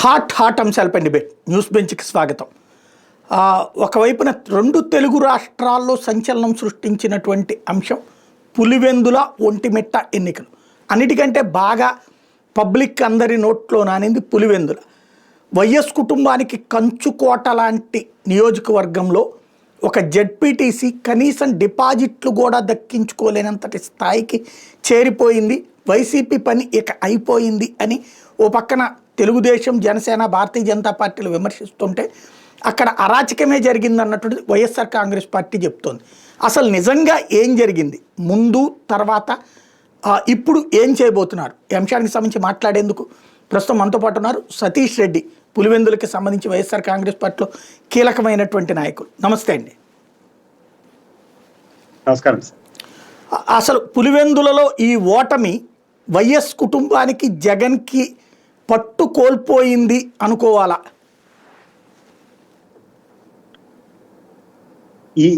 Hot అంశాలపై debate news బెంచ్కి స్వాగతం. ఒకవైపున రెండు తెలుగు రాష్ట్రాల్లో సంచలనం సృష్టించినటువంటి అంశం పులివెందుల ఒంటిమిట్ట ఎన్నికలు. అన్నిటికంటే బాగా పబ్లిక్ అందరి నోట్లో నానింది పులివెందుల. వైఎస్ కుటుంబానికి కంచుకోట లాంటి నియోజకవర్గంలో ఒక జెడ్పీటీసీ కనీసం డిపాజిట్లు కూడా దక్కించుకోలేనంతటి స్థాయికి చేరిపోయింది. వైసీపీ పని ఇక అయిపోయింది అని ఓ పక్కన తెలుగుదేశం, జనసేన, భారతీయ జనతా పార్టీలు విమర్శిస్తుంటే అక్కడ అరాచకమే జరిగిందన్నట్టు వైఎస్ఆర్ కాంగ్రెస్ పార్టీ చెప్తోంది. అసలు నిజంగా ఏం జరిగింది, ముందు తర్వాత ఇప్పుడు ఏం చేయబోతున్నారు, ఈ అంశానికి సంబంధించి మాట్లాడేందుకు ప్రస్తుతం మనతో పాటు ఉన్నారు సతీష్ రెడ్డి, పులివెందులకి సంబంధించి వైఎస్ఆర్ కాంగ్రెస్ పార్టీలో కీలకమైనటువంటి నాయకులు. నమస్తే అండి. నమస్కారం. అసలు పులివెందులలో ఈ ఓటమి వైఎస్ కుటుంబానికి, జగన్కి పట్టు కోల్పోయింది అనుకోవాలా?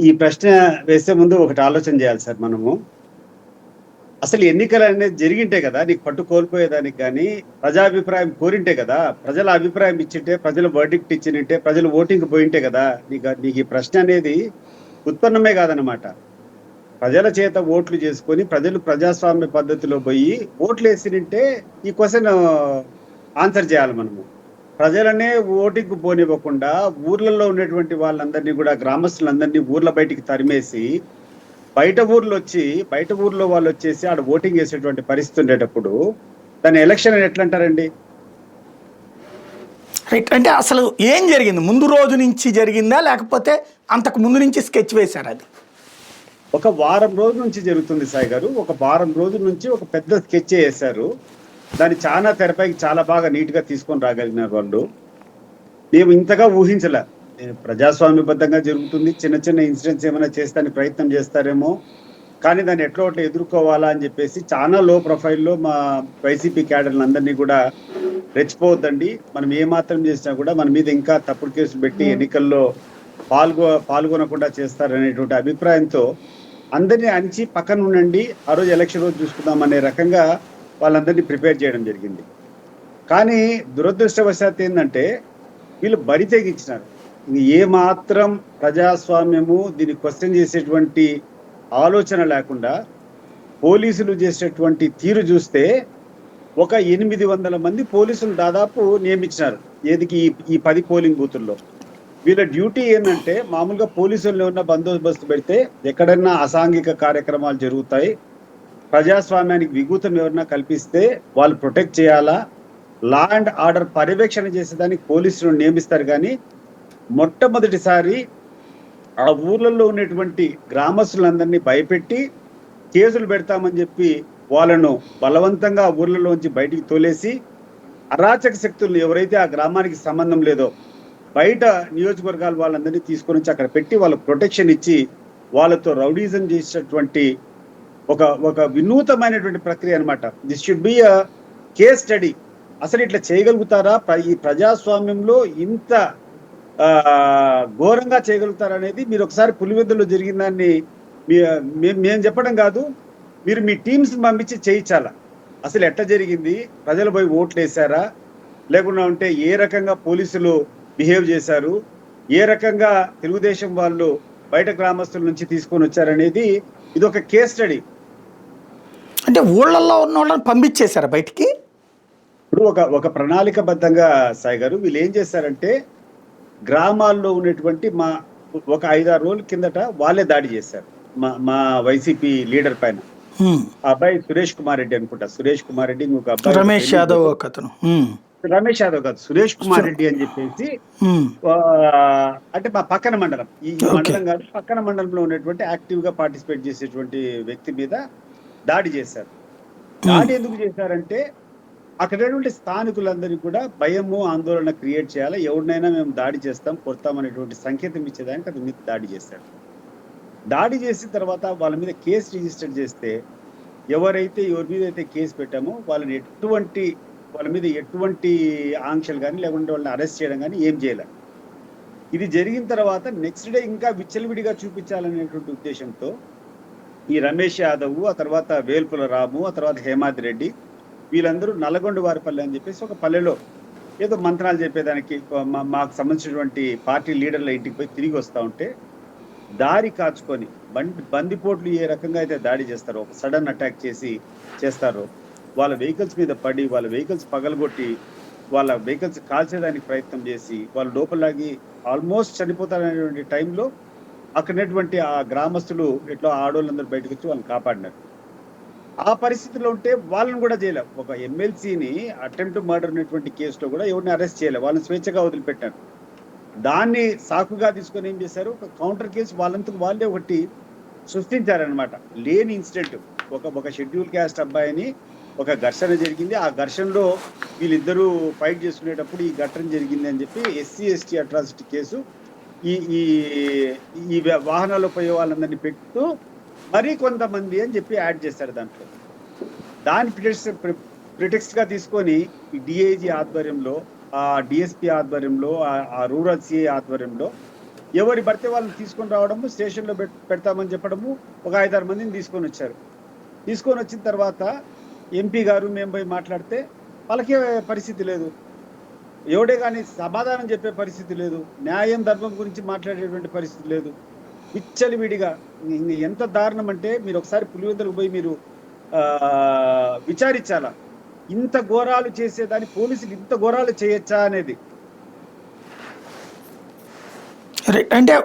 ఈ ప్రశ్న వేసే ముందు ఒకటి ఆలోచన చేయాలి సార్. మనము అసలు ఎన్నికలు అనేది జరిగింటే కదా నీకు పట్టు కోల్పోయేదానికి, కానీ ప్రజాభిప్రాయం కోరింటే కదా, ప్రజల అభిప్రాయం ఇచ్చింటే, ప్రజలు వర్డిక్ట్ ఇచ్చినట్టే, ప్రజలు ఓటింగ్ పోయింటే కదా నీకు ఈ ప్రశ్న అనేది ఉత్పన్నమే కాదనమాట. ప్రజల చేత ఓట్లు చేసుకొని ప్రజలు ప్రజాస్వామ్య పద్ధతిలో పోయి ఓట్లు వేసినంటే ఈ క్వశ్చన్ ఆన్సర్ చేయాలి మనము. ప్రజలనే ఓటింగ్ పోనివ్వకుండా ఊర్లలో ఉన్నటువంటి వాళ్ళందరినీ కూడా, గ్రామస్తులందరినీ ఊర్ల బయటికి తరిమేసి బయట ఊర్లో వాళ్ళు వచ్చేసి ఆడ ఓటింగ్ చేసేటువంటి పరిస్థితి ఉండేటప్పుడు దాని ఎలక్షన్ అని ఎట్లా అంటారండి? అంటే అసలు ఏం జరిగింది, ముందు రోజు నుంచి జరిగిందా లేకపోతే అంతకు ముందు నుంచి స్కెచ్ వేశారు? అది ఒక వారం రోజుల నుంచి జరుగుతుంది సాయి గారు. ఒక వారం రోజుల నుంచి ఒక పెద్ద స్కెచ్ వేశారు. దాన్ని చాలా తెరపైకి చాలా బాగా నీట్గా తీసుకొని రాగలిగినారు వాళ్ళు. మేము ఇంతగా ఊహించలే. ప్రజాస్వామ్యబద్ధంగా జరుగుతుంది, చిన్న చిన్న ఇన్సిడెంట్స్ ఏమైనా చేస్తానికి ప్రయత్నం చేస్తారేమో, కానీ దాన్ని ఎట్లా ఒకటి ఎదుర్కోవాలా అని చెప్పేసి చాలా లో ప్రొఫైల్లో మా వైసీపీ క్యాడర్లు అందరినీ కూడా రెచ్చిపోవద్దండి, మనం ఏమాత్రం చేసినా కూడా మన మీద ఇంకా తప్పుడు కేసులు పెట్టి ఎన్నికల్లో పాల్గొనకుండా చేస్తారనేటువంటి అభిప్రాయంతో అందరినీ అంచి పక్కన ఉండండి, ఆ రోజు ఎలక్షన్ రోజు చూసుకుందాం అనే రకంగా వాళ్ళందరినీ ప్రిపేర్ చేయడం జరిగింది. కానీ దురదృష్టవశాత్తు ఏంటంటే వీళ్ళు బరి తెగించినారు. ఏమాత్రం ప్రజాస్వామ్యము దీన్ని క్వశ్చన్ చేసేటువంటి ఆలోచన లేకుండా పోలీసులు చేసేటువంటి తీరు చూస్తే ఒక 800 మంది పోలీసులు దాదాపు నియమించినారు. ఏదికి ఈ 10 పోలింగ్ బూతుల్లో. వీళ్ళ డ్యూటీ ఏంటంటే, మామూలుగా పోలీసుల్లో ఉన్న బందోబస్తు పెడితే ఎక్కడన్నా అసాంఘిక కార్యక్రమాలు జరుగుతాయి, ప్రజాస్వామ్యానికి విఘాతం ఎవరన్నా కల్పిస్తే వాళ్ళు ప్రొటెక్ట్ చేయాలా, లా అండ్ ఆర్డర్ పర్యవేక్షణ చేసేదానికి పోలీసులను నియమిస్తారు. కానీ మొట్టమొదటిసారి ఆ ఊర్లలో ఉన్నటువంటి గ్రామస్తులందరినీ భయపెట్టి కేసులు పెడతామని చెప్పి వాళ్ళను బలవంతంగా ఊర్లలోంచి బయటికి తోలేసి అరాచక శక్తులను ఎవరైతే ఆ గ్రామానికి సంబంధం లేదో బయట నియోజకవర్గాల వాళ్ళందరినీ తీసుకొని వచ్చి అక్కడ పెట్టి వాళ్ళకు ప్రొటెక్షన్ ఇచ్చి వాళ్ళతో రౌడీజం చేసేటువంటి ఒక వినూతమైనటువంటి ప్రక్రియ అనమాట. This should be a case study. అసలు ఇట్లా చేయగలుగుతారా, ఈ ప్రజాస్వామ్యంలో ఇంత ఘోరంగా చేయగలుగుతారనేది మీరు ఒకసారి పులివెందులో జరిగిన దాన్ని మేము చెప్పడం కాదు, మీరు మీ టీమ్స్ పంపించి చేయించాలా. అసలు ఎట్లా జరిగింది, ప్రజలు పోయి ఓట్లు వేసారా, లేకుండా ఉంటే ఏ రకంగా పోలీసులు బిహేవ్ చేశారు, ఏ రకంగా తెలుగుదేశం వాళ్ళు బయట గ్రామస్తుల నుంచి తీసుకొని వచ్చారనేది ఇది ఒక కేస్ స్టడీ. అంటే ఊళ్ళల్లో ఉన్న వాళ్ళని పంపించేశారు బయటికి. ఇప్పుడు ఒక ప్రణాళికబద్ధంగా సాయి గారు వీళ్ళు ఏం చేశారంటే, గ్రామాల్లో ఉన్నటువంటి ఒక 5-6 రోజుల కిందట వాళ్ళే దాడి చేశారు మా వైసీపీ లీడర్ పైన. అబ్బాయి సురేష్ కుమార్ రెడ్డి అనుకుంటా, సురేష్ కుమార్ రెడ్డి, ఇంకొక అబ్బాయి రమేష్ యాదవ్ కాదు, సురేష్ కుమార్ రెడ్డి అని చెప్పేసి, అంటే మా పక్కన మండలం, ఈ మండలం కాదు, పక్కన మండలంలో ఉన్నటువంటి యాక్టివ్ గా పార్టిసిపేట్ చేసేటువంటి వ్యక్తి మీద దాడి చేశారు. దాడి ఎందుకు చేశారంటే అక్కడటువంటి స్థానికులందరికీ కూడా భయము, ఆందోళన క్రియేట్ చేయాలి, ఎవరినైనా మేము దాడి చేస్తాం, కొడతాం అనేటువంటి సంకేతం ఇచ్చేదానికి అది మీద దాడి చేశారు. దాడి చేసిన తర్వాత వాళ్ళ మీద కేసు రిజిస్టర్ చేస్తే ఎవరి మీద అయితే కేసు పెట్టామో వాళ్ళ మీద ఎటువంటి ఆంక్షలు కానీ, లేకుంటే వాళ్ళని అరెస్ట్ చేయడం కానీ ఏం చేయలేదు. ఇది జరిగిన తర్వాత నెక్స్ట్ డే ఇంకా విచ్చలవిడిగా చూపించాలనేటువంటి ఉద్దేశంతో ఈ రమేష్ యాదవ్, ఆ తర్వాత వేల్పుల రాము, ఆ తర్వాత హేమాద్రి రెడ్డి, వీళ్ళందరూ నల్లగొండ వారిపల్లె అని చెప్పేసి ఒక పల్లెలో ఏదో మంత్రాలు చెప్పేదానికి మాకు సంబంధించినటువంటి పార్టీ లీడర్ల ఇంటికి పోయి తిరిగి వస్తూ ఉంటే దారి కాచుకొని బందిపోట్లు ఏ రకంగా అయితే దాడి చేస్తారో, ఒక సడన్ అటాక్ చేస్తారో, వాళ్ళ వెహికల్స్ మీద పడి వాళ్ళ వెహికల్స్ పగలగొట్టి వాళ్ళ వెహికల్స్ కాల్చేదానికి ప్రయత్నం చేసి వాళ్ళు లోపలాగి ఆల్మోస్ట్ చనిపోతారనేటువంటి టైంలో అక్కడటువంటి ఆ గ్రామస్తులు ఎట్లా ఆడవాళ్ళందరూ బయటకు వచ్చి వాళ్ళని కాపాడినారు. ఆ పరిస్థితిలో ఉంటే వాళ్ళని కూడా చేయలేం. ఒక ఎమ్మెల్సీని అటెంప్ట్ మర్డర్ అనేటువంటి కేసులో కూడా ఎవరిని అరెస్ట్ చేయలేదు, వాళ్ళని స్వేచ్ఛగా వదిలిపెట్టారు. దాన్ని సాకుగా తీసుకొని ఏం చేశారు, ఒక కౌంటర్ కేసు వాళ్ళంతకు వాళ్ళే ఒకటి సృష్టించారనమాట. లేని ఇన్సిడెంట్, ఒక షెడ్యూల్ క్యాస్ట్ అబ్బాయిని ఒక ఘర్షణ జరిగింది, ఆ ఘర్షణలో వీళ్ళిద్దరూ ఫైట్ చేసుకునేటప్పుడు ఈ ఘటన జరిగింది అని చెప్పి SC/ST అట్రాసిటీ కేసు ఈ ఈ వాహనాల్లో పోయే వాళ్ళందరినీ పెట్టు మరీ కొంతమంది అని చెప్పి యాడ్ చేశారు దాంట్లో. దాని ప్రిటెక్స్ట్ గా తీసుకొని ఈ DIG ఆధ్వర్యంలో, ఆ DSP ఆధ్వర్యంలో, ఆ రూరల్ CA ఆధ్వర్యంలో ఎవరి పడితే వాళ్ళని తీసుకొని రావడము, స్టేషన్లో పెడతామని చెప్పడము, ఒక 5-6 మందిని తీసుకొని వచ్చారు. తీసుకొని వచ్చిన తర్వాత MP గారు మేము పోయి మాట్లాడితే వాళ్ళకే పరిస్థితి లేదు, ఎవడే కానీ సమాధానం చెప్పే పరిస్థితి లేదు, న్యాయం ధర్మం గురించి మాట్లాడేటువంటి పరిస్థితి లేదు. విచ్చలివిడిగా ఎంత దారుణం అంటే మీరు ఒకసారి పులివెందులకు పోయి మీరు విచారించాలా, ఇంత ఘోరాలు చేసేదాన్ని పోలీసులు ఇంత ఘోరాలు చేయొచ్చా అనేది. అంటే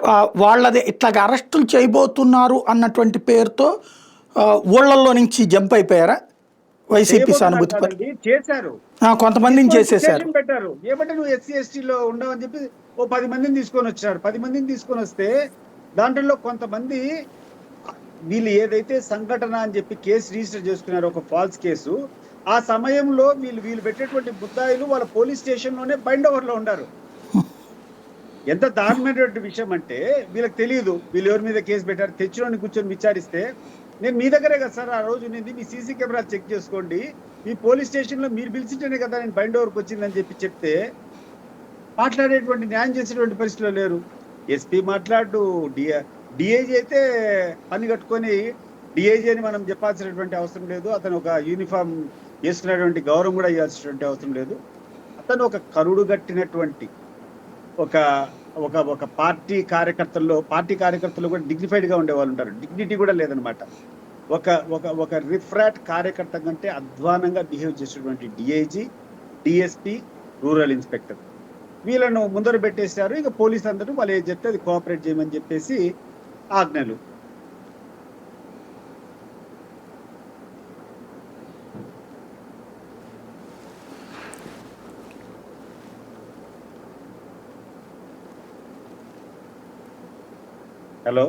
వాళ్ళది ఇట్లాగా అరెస్టులు చేయబోతున్నారు అన్నటువంటి పేరుతో ఊళ్ళల్లో నుంచి జంప్ అయిపోయారా వైసీపీ సానుభూతి చేశారు, కొంతమందిని చేసేసారు, పెట్టారు. ఏమంటే నువ్వు SC/ST లో ఉండవని చెప్పి 10 మందిని తీసుకొని వచ్చారు. 10 మందిని తీసుకొని వస్తే దాంట్లో కొంతమంది వీళ్ళు ఏదైతే సంఘటన అని చెప్పి కేసు రిజిస్టర్ చేసుకున్నారో, ఒక ఫాల్స్ కేసు, ఆ సమయంలో వీళ్ళు పెట్టేటువంటి ముద్దాయిలు వాళ్ళ పోలీస్ స్టేషన్ లోనే బైండ్ ఓవర్ లో ఉన్నారు. ఎంత దారుణమైనటువంటి విషయం అంటే వీళ్ళకి తెలియదు వీళ్ళు ఎవరి మీద కేసు పెట్టారు. తెచ్చిలోని కూర్చొని విచారిస్తే, నేను మీ దగ్గరే కదా సార్ ఆ రోజు నింది, మీ CC కెమెరాలు చెక్ చేసుకోండి, మీ పోలీస్ స్టేషన్ లో మీరు పిలిచింటేనే కదా నేను బైండ్ ఓవర్కి వచ్చిందని చెప్పి చెప్తే మాట్లాడేటువంటి న్యాయం చేసేటువంటి పరిస్థితిలో లేరు. SP మాట్లాడు, DIG అయితే పని కట్టుకొని DIG అని మనం చెప్పాల్సినటువంటి అవసరం లేదు, అతను ఒక యూనిఫామ్ వేసుకునేటువంటి గౌరవం కూడా ఇవ్వాల్సినటువంటి అవసరం లేదు. అతను ఒక కరుడు గట్టినటువంటి ఒక ఒక ఒక పార్టీ కార్యకర్తలు కూడా డిగ్నిఫైడ్ గా ఉండేవాళ్ళు ఉంటారు, డిగ్నిటీ కూడా లేదనమాట. ఒక ఒక ఒక రిఫ్రాట్ కార్యకర్త కంటే అధ్వానంగా బిహేవ్ చేసేటువంటి DIG, DSP, రూరల్ ఇన్స్పెక్టర్ వీళ్ళను ముందర పెట్టేశారు. ఇక పోలీసు అందరూ వాళ్ళు ఏది చెప్తే అది కోఆపరేట్ చేయమని చెప్పేసి ఆజ్ఞలు. Hello,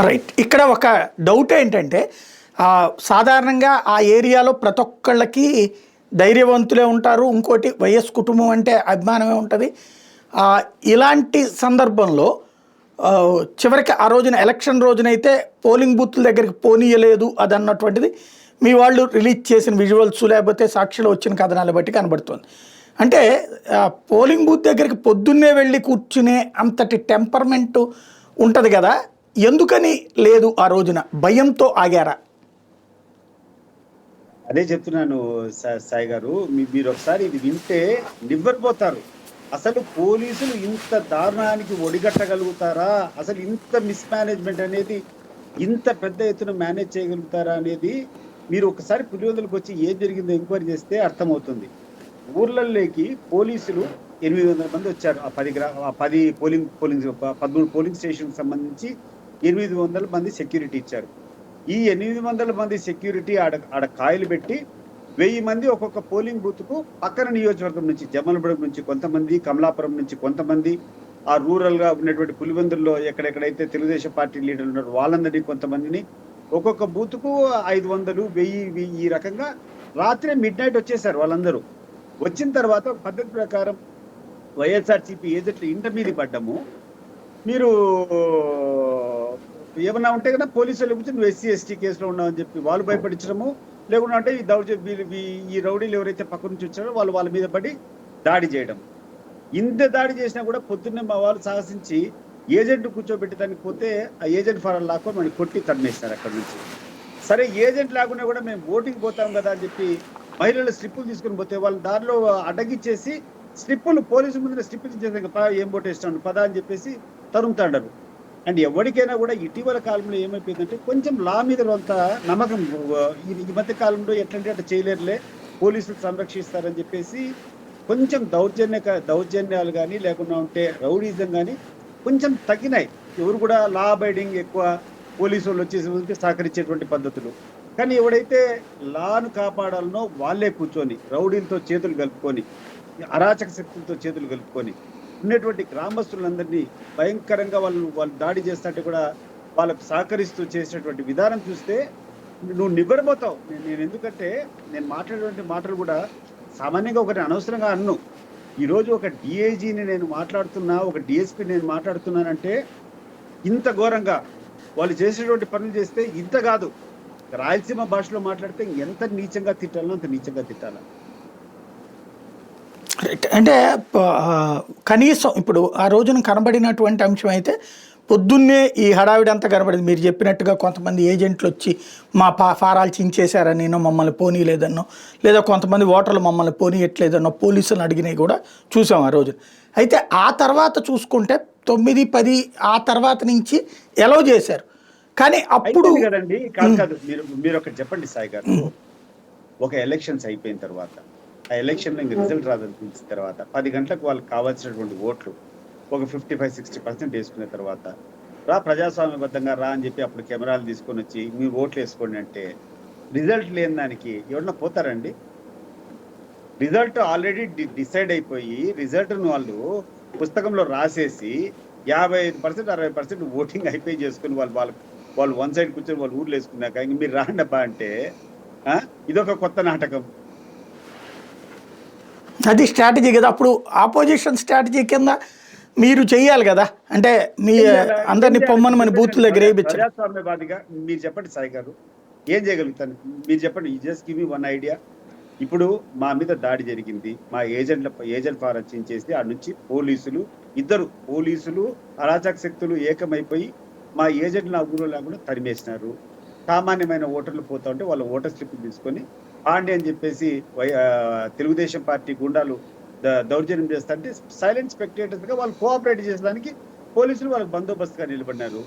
right. ఇక్కడ ఒక డౌట్ ఏంటంటే సాధారణంగా ఆ ఏరియాలో ప్రతి ఒక్కళ్ళకి ధైర్యవంతులే ఉంటారు, ఇంకోటి వైఎస్ కుటుంబం అంటే అభిమానమే ఉంటుంది. ఇలాంటి సందర్భంలో చివరికి ఆ రోజున ఎలక్షన్ రోజునైతే పోలింగ్ బూత్ల దగ్గరికి పోనీయలేదు అది అన్నటువంటిది మీ వాళ్ళు రిలీజ్ చేసిన విజువల్స్ లేకపోతే సాక్షిలో వచ్చిన కథనాలు బట్టి కనబడుతుంది. అంటే పోలింగ్ బూత్ దగ్గరికి పొద్దున్నే వెళ్ళి కూర్చునే అంతటి టెంపర్మెంటు ఉంటుంది కదా, ఎందుకని లేదు ఆ రోజున? భయంతో ఆగారా? అదే చెప్తున్నాను సాయి గారు, మీరు ఒకసారి ఇది వింటే నివ్వెరపోతారు. అసలు పోలీసులు ఇంత దారుణానికి ఒడిగట్టగలుగుతారా, అసలు ఇంత మిస్మేనేజ్మెంట్ అనేది ఇంత పెద్ద ఎత్తున మేనేజ్ చేయగలుగుతారా అనేది మీరు ఒకసారి పులివెందులకు వచ్చి ఏం జరిగిందో ఎంక్వైరీ చేస్తే అర్థమవుతుంది. ఊర్లలోకి పోలీసులు 800 మంది వచ్చారు. ఆ 13 పోలింగ్ స్టేషన్ సంబంధించి 800 మంది సెక్యూరిటీ ఇచ్చారు. ఈ 800 మంది సెక్యూరిటీ ఆడ కాయలు పెట్టి 1000 మంది ఒక్కొక్క పోలింగ్ బూత్కు పక్కన నియోజకవర్గం నుంచి, జమ్మలమడుగు నుంచి కొంతమంది, కమలాపురం నుంచి కొంతమంది, ఆ రూరల్ గా ఉన్నటువంటి పులివెందుల్లో ఎక్కడెక్కడైతే తెలుగుదేశం పార్టీ లీడర్లు ఉన్నారు వాళ్ళందరినీ కొంతమందిని ఒక్కొక్క బూత్కు 500, 1000 ఈ రకంగా రాత్రి మిడ్-నైట్ వచ్చేసారు వాళ్ళందరూ. వచ్చిన తర్వాత పద్ధతి ప్రకారం వైఎస్ఆర్సీపీ ఏజెంట్లు ఇంట మీద పడ్డము, మీరు ఏమన్నా ఉంటే కదా పోలీసులు కూర్చొని నువ్వు SC/ST కేసులో ఉన్నావని చెప్పి వాళ్ళు భయపడించడము, లేకుండా అంటే ఈ రౌడీలు ఎవరైతే పక్క నుంచి వచ్చారో వాళ్ళ మీద పడి దాడి చేయడం. ఇంత దాడి చేసినా కూడా పొద్దున్నే మా వాళ్ళు సాహసించి ఏజెంట్ కూర్చోబెట్టి దానికి పోతే ఆ ఏజెంట్ ఫారం లాక్కొని మనకి కొట్టి తరిమేస్తారు అక్కడ నుంచి. సరే ఏజెంట్ లేకుండా కూడా మేము ఓటింగ్ పోతాం కదా అని చెప్పి మహిళలు స్లిప్పులు తీసుకుని పోతే వాళ్ళ దారిలో అడ్డగిచ్చేసి స్లిప్పులు పోలీసు ముందు స్లిప్పులు ఇచ్చేసాక పదా ఏం పోటేస్తాడు పదా అని చెప్పేసి తరుముతాడారు. అండ్ ఎవరికైనా కూడా ఇటీవల కాలంలో ఏమైపోయిందంటే కొంచెం లా మీద కొంత నమ్మకం ఈ మధ్య కాలంలో ఎట్లంటే అట్లా చేయలేరులే, పోలీసులు సంరక్షిస్తారని చెప్పేసి కొంచెం దౌర్జన్యాలు కానీ లేకుండా ఉంటే రౌడీజం కానీ కొంచెం తగ్గినాయి. ఎవరు కూడా లా అబైడింగ్ ఎక్కువ పోలీసు వాళ్ళు వచ్చేసి సహకరించేటువంటి పద్ధతులు. కానీ ఎవడైతే లాను కాపాడాలనో వాళ్ళే కూర్చొని రౌడీలతో చేతులు కలుపుకొని అరాచక శక్తులతో చేతులు కలుపుకొని ఉన్నటువంటి గ్రామస్తులందరినీ భయంకరంగా వాళ్ళు దాడి చేస్తుంటే కూడా వాళ్ళకు సహకరిస్తూ చేసినటువంటి విధానం చూస్తే నువ్వు నివ్వెరపోతావు. నేను ఎందుకంటే నేను మాట్లాడేటువంటి మాటలు కూడా సామాన్యంగా ఒకటి అనవసరంగా అన్ను. ఈరోజు ఒక డిఐజీని నేను మాట్లాడుతున్నా, ఒక డిఎస్పీ నేను మాట్లాడుతున్నానంటే ఇంత ఘోరంగా వాళ్ళు చేసేటువంటి పనులు చేస్తే ఇంత కాదు, రాయలసీమ భాషలో మాట్లాడితే ఎంత నీచంగా తిట్టాలో అంత నీచంగా తిట్టాల. అంటే కనీసం ఇప్పుడు ఆ రోజున కనబడినటువంటి అంశం అయితే పొద్దున్నే ఈ హడావిడి అంతా కనబడింది. మీరు చెప్పినట్టుగా కొంతమంది ఏజెంట్లు వచ్చి మా ఫారాలు చించేశారని మమ్మల్ని పోనీయలేదన్నో, లేదా కొంతమంది ఓటర్లు మమ్మల్ని పోనీయట్లేదన్నో పోలీసులను అడిగినవి కూడా చూసాం ఆ రోజు. అయితే ఆ తర్వాత చూసుకుంటే 9, 10 ఆ తర్వాత నుంచి ఎలవ్ చేశారు. కానీ అప్పుడు కదండి కాదు మీరు ఒకటి చెప్పండి సాయి గారు, ఒక ఎలక్షన్స్ అయిపోయిన తర్వాత ఆ ఎలక్షన్లో ఇంకా రిజల్ట్ రాదని తెలిసిన తర్వాత 10 గంటలకు వాళ్ళకి కావాల్సినటువంటి ఓట్లు ఒక 55-60% వేసుకున్న తర్వాత ప్రజాస్వామ్యబద్ధంగా రా అని చెప్పి అప్పుడు కెమెరాలు తీసుకొని వచ్చి మీరు ఓట్లు వేసుకోండి అంటే రిజల్ట్ లేని దానికి ఎవరన్నా పోతారండి? రిజల్ట్ ఆల్రెడీ డిసైడ్ అయిపోయి రిజల్ట్ను వాళ్ళు పుస్తకంలో రాసేసి 55%, 60% ఓటింగ్ అయిపోయి చేసుకుని వాళ్ళు వన్ సైడ్ కూర్చొని వాళ్ళు ఊర్లు వేసుకున్నాక ఇంక మీరు రాండబ్బా అంటే ఇదొక కొత్త నాటకం. అది స్ట్రాటజీ కదా. అప్పుడు ఆపోజిషన్ స్ట్రాటజీ కింద మీరు చెయ్యాలి కదా, అంటే మీ అందరినీ పొమ్మని మన బూతుల దగ్గర వేయించారు. ప్రజాస్వామ్యవాదిగా మీరు చెప్పండి సాయి గారు, ఏం చేయగలుగుతాను మీరు చెప్పండి. Just give me one idea. ఇప్పుడు మా మీద దాడి జరిగింది, మా ఏజెంట్ ఫారం చేసి ఆ నుంచి ఇద్దరు పోలీసులు అరాచక శక్తులు ఏకమైపోయి మా ఏజెంట్లు ఆ ఊళ్ళో లేకుండా తరిమేసినారు. సామాన్యమైన ఓటర్లు పోతా ఉంటే వాళ్ళ ఓటర్ స్లిప్ తీసుకొని పాండే అని చెప్పేసి తెలుగుదేశం పార్టీ గుండాలు దౌర్జన్యం చేస్తుంటే సైలెంట్ స్పెక్టేటర్స్ గా వాళ్ళు కోఆపరేట్ చేసేదానికి పోలీసులు వాళ్ళకి బందోబస్తుగా నిలబడినారు.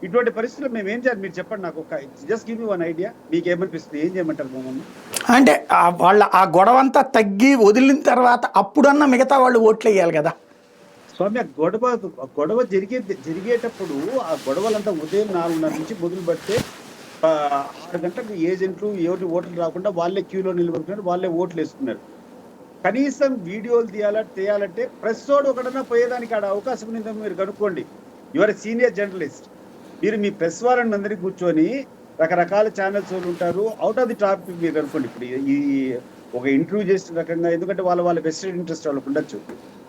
ఇటువంటి పరిస్థితుల్లో మేము ఏం చేయాలి మీరు చెప్పండి. నాకు ఒక just give me one idea, మీకు ఏమనిపిస్తుంది, ఏం చేయమంటారు మమ్మల్ని? అంటే వాళ్ళ ఆ గొడవ అంతా తగ్గి వదిలిన తర్వాత అప్పుడన్నా మిగతా వాళ్ళు ఓట్లు వేయాలి కదా స్వామి. గొడవ జరిగేటప్పుడు ఆ గొడవలంతా ఉదయం 4:30 నుంచి మొదలు పెడితే 6 గంటలకు ఏజెంట్లు ఎవరి ఓట్లు రాకుండా వాళ్ళే క్యూలో నిలబడుతున్నారు, వాళ్ళే ఓట్లు వేసుకున్నారు. కనీసం వీడియోలు తీయాలంటే ప్రెస్ వాడు ఒకడన్నా పోయేదానికి ఆడ అవకాశం ఉందని మీరు కనుక్కోండి. యువర్ సీనియర్ జర్నలిస్ట్, మీరు మీ ప్రెస్ వాళ్ళని అందరికీ కూర్చొని రకరకాల ఛానల్స్ వాళ్ళు ఉంటారు, అవుట్ ఆఫ్ ది టాపిక్ మీరు కనుక్కోండి. ఇప్పుడు ఈ ఒక ఇంటర్వ్యూ చేసిన రకంగా, ఎందుకంటే వాళ్ళ వెస్టెడ్ ఇంట్రెస్ట్ వాళ్ళకు ఉండొచ్చు.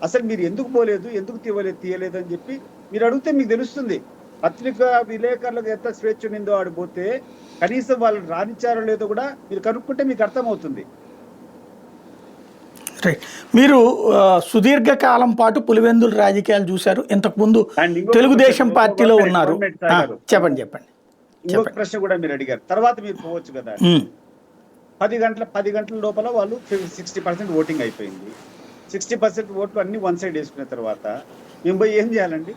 అసలు మీరు ఎందుకు పోలేదు, ఎందుకు తీయలేదు అని చెప్పి మీరు అడిగితే మీకు తెలుస్తుంది. పత్రికా విలేకరులకు ఎంత స్వేచ్ఛ ఉండిందో ఆడిపోతే కనీసం వాళ్ళు రానిచ్చారో లేదో కూడా మీరు కనుక్కుంటే మీకు అర్థమవుతుంది. రైట్. మీరు సుదీర్ఘకాలం పాటు పులివెందుల రాజకీయాలు చూశారు, ఇంతకుముందు తెలుగుదేశం పార్టీలో ఉన్నారు. చెప్పండి. ఇంకొక ప్రశ్న కూడా మీరు అడిగారు, తర్వాత మీరు పోవచ్చు కదా. 10 గంటల లోపల వాళ్ళు 60% ఓటింగ్ అయిపోయింది. 60% ఓట్లు అన్ని వన్ సైడ్ వేసుకున్న తర్వాత మేము పోయి ఏం చేయాలండి?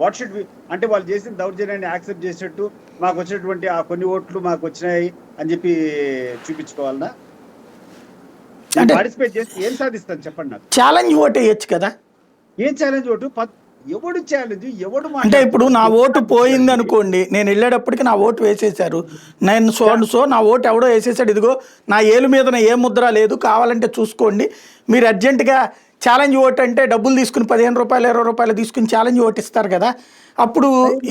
వాట్ షుడ్ వి అంటే వాళ్ళు చేసిన దౌర్జన్యాన్ని యాక్సెప్ట్ చేసేట్టు మాకు వచ్చినటువంటి ఆ కొన్ని ఓట్లు మాకు వచ్చినాయి అని చెప్పి చూపించుకోవాలన్నా? పార్టిసిపేట్ చేసి ఏం సాధిస్తాను చెప్పండి నాకు. ఛాలెంజ్ ఓటు వేయచ్చు కదా. ఏం ఛాలెంజ్ ఓటు? ఎవడు ఛాలెంజ్? ఎవడు అంటే ఇప్పుడు నా ఓటు పోయింది అనుకోండి, నేను వెళ్ళేటప్పటికి నా ఓటు వేసేసారు, నేను నా ఓటు ఎవడో వేసేసాడు, ఇదిగో నా ఏలు మీద ఏ ముద్ర లేదు, కావాలంటే చూసుకోండి, మీరు అర్జెంటుగా ఛాలెంజ్ ఓటు అంటే డబ్బులు తీసుకుని 15 రూపాయలు 20 రూపాయలు తీసుకుని ఛాలెంజ్ ఓటు ఇస్తారు కదా. అప్పుడు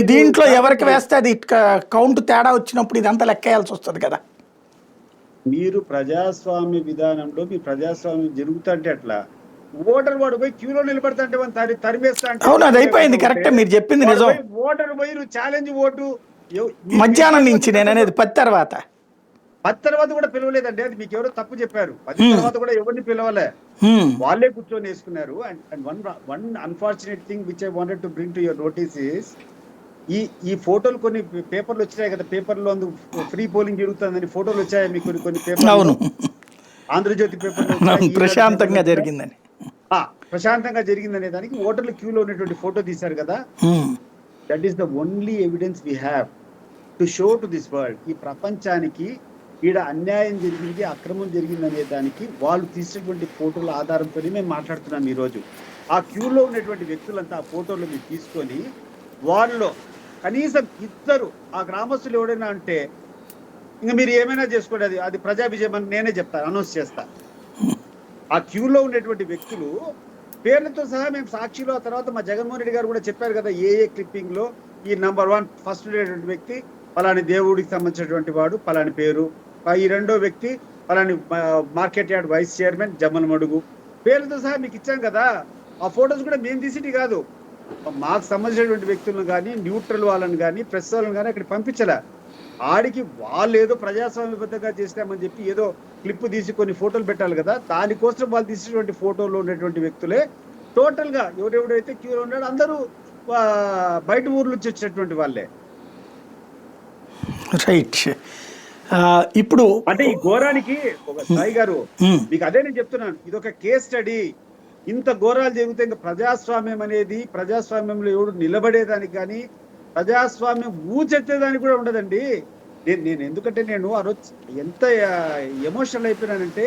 దీంట్లో ఎవరికి వేస్తే అది కౌంట్ తేడా వచ్చినప్పుడు ఇదంతా లెక్కేయాల్సి వస్తుంది కదా. మీరు ప్రజాస్వామ్య విధానంలో మీ ప్రజాస్వామ్యం జరుగుతుంటే అట్లా ఓటర్ వాడు పోయి క్యూలో నిలబడతా అంటే తరిమేస్తా అంటే అవును, అది అయిపోయింది. కరెక్ట్, మీరు చెప్పింది నిజం. ఓటర్ పోయి నువ్వు ఛాలెంజ్ ఓటు మధ్యాహ్నం నుంచి నేను అనేది 10 తర్వాత కూడా పిలవలేదండి. అది మీకు ఎవరో తప్పు చెప్పారు. 10 తర్వాత కూడా ఎవరిని పిలవలే, వాళ్ళే కూర్చొని వేసుకున్నారు. And one unfortunate thing which I wanted to bring to your notice is ఈ ఫోటోలు కొన్ని పేపర్లు వచ్చాయి కదా, పేపర్లో ఫ్రీ పోలింగ్ జరుగుతుందని ఫోటోలు వచ్చాయి మీకు కొన్ని పేపర్, ఆంధ్రజ్యోతి పేపర్ ప్రశాంతంగా జరిగిందని. ప్రశాంతంగా జరిగిందనే దానికి ఓటర్లు క్యూలో ఉన్నటువంటి ఫోటో తీశారు కదా. Um. That is the only evidence we have to show to this world. ఈ ప్రపంచానికి ఈడ అన్యాయం జరిగింది, అక్రమం జరిగింది అనే దానికి వాళ్ళు తీసినటువంటి ఫోటోల ఆధారంతోనే మేము మాట్లాడుతున్నాం ఈరోజు. ఆ క్యూలో ఉన్నటువంటి వ్యక్తులంతా ఆ ఫోటోలు మీరు తీసుకొని వాళ్ళలో కనీసం ఇద్దరు ఆ గ్రామస్తులు ఎవడైనా అంటే ఇంకా మీరు ఏమైనా చేసుకోండి, అది అది ప్రజా విజయం అని నేనే చెప్తాను, అనౌన్స్ చేస్తా. ఆ క్యూలో ఉండేటువంటి వ్యక్తులు పేర్లతో సహా మేము సాక్షిలో, ఆ తర్వాత మా జగన్మోహన్ రెడ్డి గారు కూడా చెప్పారు కదా ఏ క్లిప్పింగ్ లో ఈ నంబర్ 1 ఫస్ట్ ఉండేటువంటి వ్యక్తి పలాని దేవుడికి సంబంధించినటువంటి వాడు, పలాని పేరు. ఈ రెండో వ్యక్తి పలాని మార్కెట్ యార్డ్ వైస్ చైర్మన్ జమ్మల మడుగు, పేర్లతో సహా మీకు ఇచ్చాం కదా. ఆ ఫొటోస్ కూడా మేము తీసిటి కాదు, మాకు సంబంధించినటువంటి వ్యక్తులను కానీ, న్యూట్రల్ వాళ్ళని కానీ, ప్రెస్ వాళ్ళని కానీ అక్కడ పంపించలే. ఆడికి వాళ్ళు ఏదో ప్రజాస్వామ్యబద్ధంగా చేసినామని చెప్పి ఏదో క్లిప్ తీసి కొన్ని ఫోటోలు పెట్టాలి కదా, దానికోసం వాళ్ళు తీసినటువంటి ఫోటోలో ఉన్నటువంటి వ్యక్తులే టోటల్ గా ఎవరెవడైతే క్యూలో ఉన్నాడో అందరూ బయట ఊర్ల నుంచి వచ్చినటువంటి వాళ్ళే. రైట్. ఇప్పుడు అంటే ఈ ఘోరానికి ఒక సాయి గారు మీకు అదే నేను చెప్తున్నాను, ఇది ఒక కేస్ స్టడీ. ఇంత ఘోరాలు జరిగితే ఇంకా ప్రజాస్వామ్యం అనేది, ప్రజాస్వామ్యంలో ఎవడు నిలబడేదానికి కానీ, ప్రజాస్వామ్యం ఊచెత్తేదానికి కూడా ఉండదండి. నేను ఎందుకంటే నేను ఆ రోజు ఎంత ఎమోషనల్ అయిపోయినానంటే,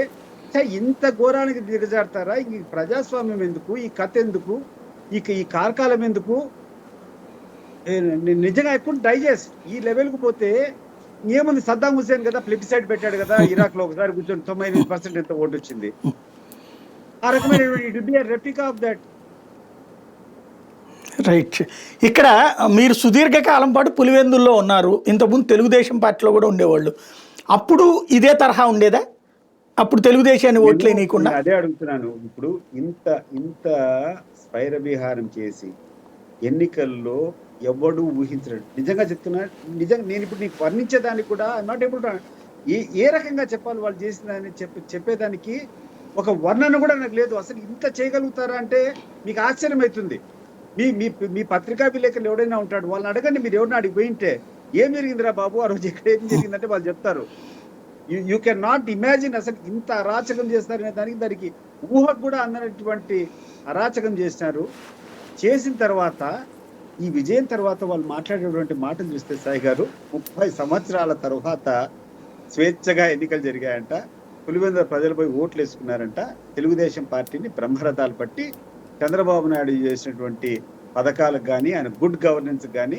ఇంత ఘోరానికి దిగజారుతారా, ఈ ప్రజాస్వామ్యం ఎందుకు, ఈ కథ ఎందుకు, ఈ కారకాలం ఎందుకు, నిజంగా ఎక్కువ డైజెస్ట్. ఈ లెవెల్కు పోతే ఏముంది, సద్దాం హుసేన్ కదా ప్లెబిసైడ్ పెట్టాడు కదా ఇరాక్ లో, ఒకసారి కూర్చొని 98% ఎంత ఓటు వచ్చింది. ఆ రకమైన రెప్లికా ఆఫ్ దట్. రైట్. ఇక్కడ మీరు సుదీర్ఘకాలం పాటు పులివెందుల్లో ఉన్నారు, ఇంతకుముందు తెలుగుదేశం పార్టీలో కూడా ఉండేవాళ్ళు. అప్పుడు ఇదే తరహా ఉండేదా? అప్పుడు తెలుగుదేశాన్ని ఓట్లే నీకుండా? అదే అడుగుతున్నాను. ఇప్పుడు ఇంత ఇంత స్వైర విహారం చేసి ఎన్నికల్లో ఎవడు ఊహించడు. నిజంగా చెప్తున్నా, నిజంగా నేను ఇప్పుడు నీకు వర్ణించేదానికి కూడా నాట్ ఏబుల్ టు ఏ రకంగా చెప్పాలి వాళ్ళు చేసిన దాన్ని చెప్పేదానికి ఒక వర్ణన కూడా నాకు లేదు. అసలు ఇంత చేయగలుగుతారా అంటే మీకు ఆశ్చర్యం అవుతుంది. మీ మీ మీ పత్రికా విలేకరులు ఎవడైనా ఉంటాడు, వాళ్ళని అడగండి, మీరు ఎవరిని అడిగి పోయింటే ఏం జరిగిందిరా బాబు ఆ రోజు ఇక్కడ ఏం జరిగిందంటే వాళ్ళు చెప్తారు. యూ కెన్ నాట్ ఇమాజిన్ అసలు ఇంత అరాచకం చేస్తారనే దానికి ఊహకు కూడా అందనటువంటి అరాచకం చేసినారు. చేసిన తర్వాత ఈ విజయం తర్వాత వాళ్ళు మాట్లాడేటువంటి మాటలు చూస్తే సాయి గారు, 30 సంవత్సరాల తర్వాత స్వేచ్ఛగా ఎన్నికలు జరిగాయంట, పులివెందుల ప్రజలు పోయి ఓట్లు వేసుకున్నారంట, తెలుగుదేశం పార్టీని బ్రహ్మరథాలు పట్టి చంద్రబాబు నాయుడు చేసినటువంటి పథకాలకు కానీ, ఆయన గుడ్ గవర్నెన్స్ కానీ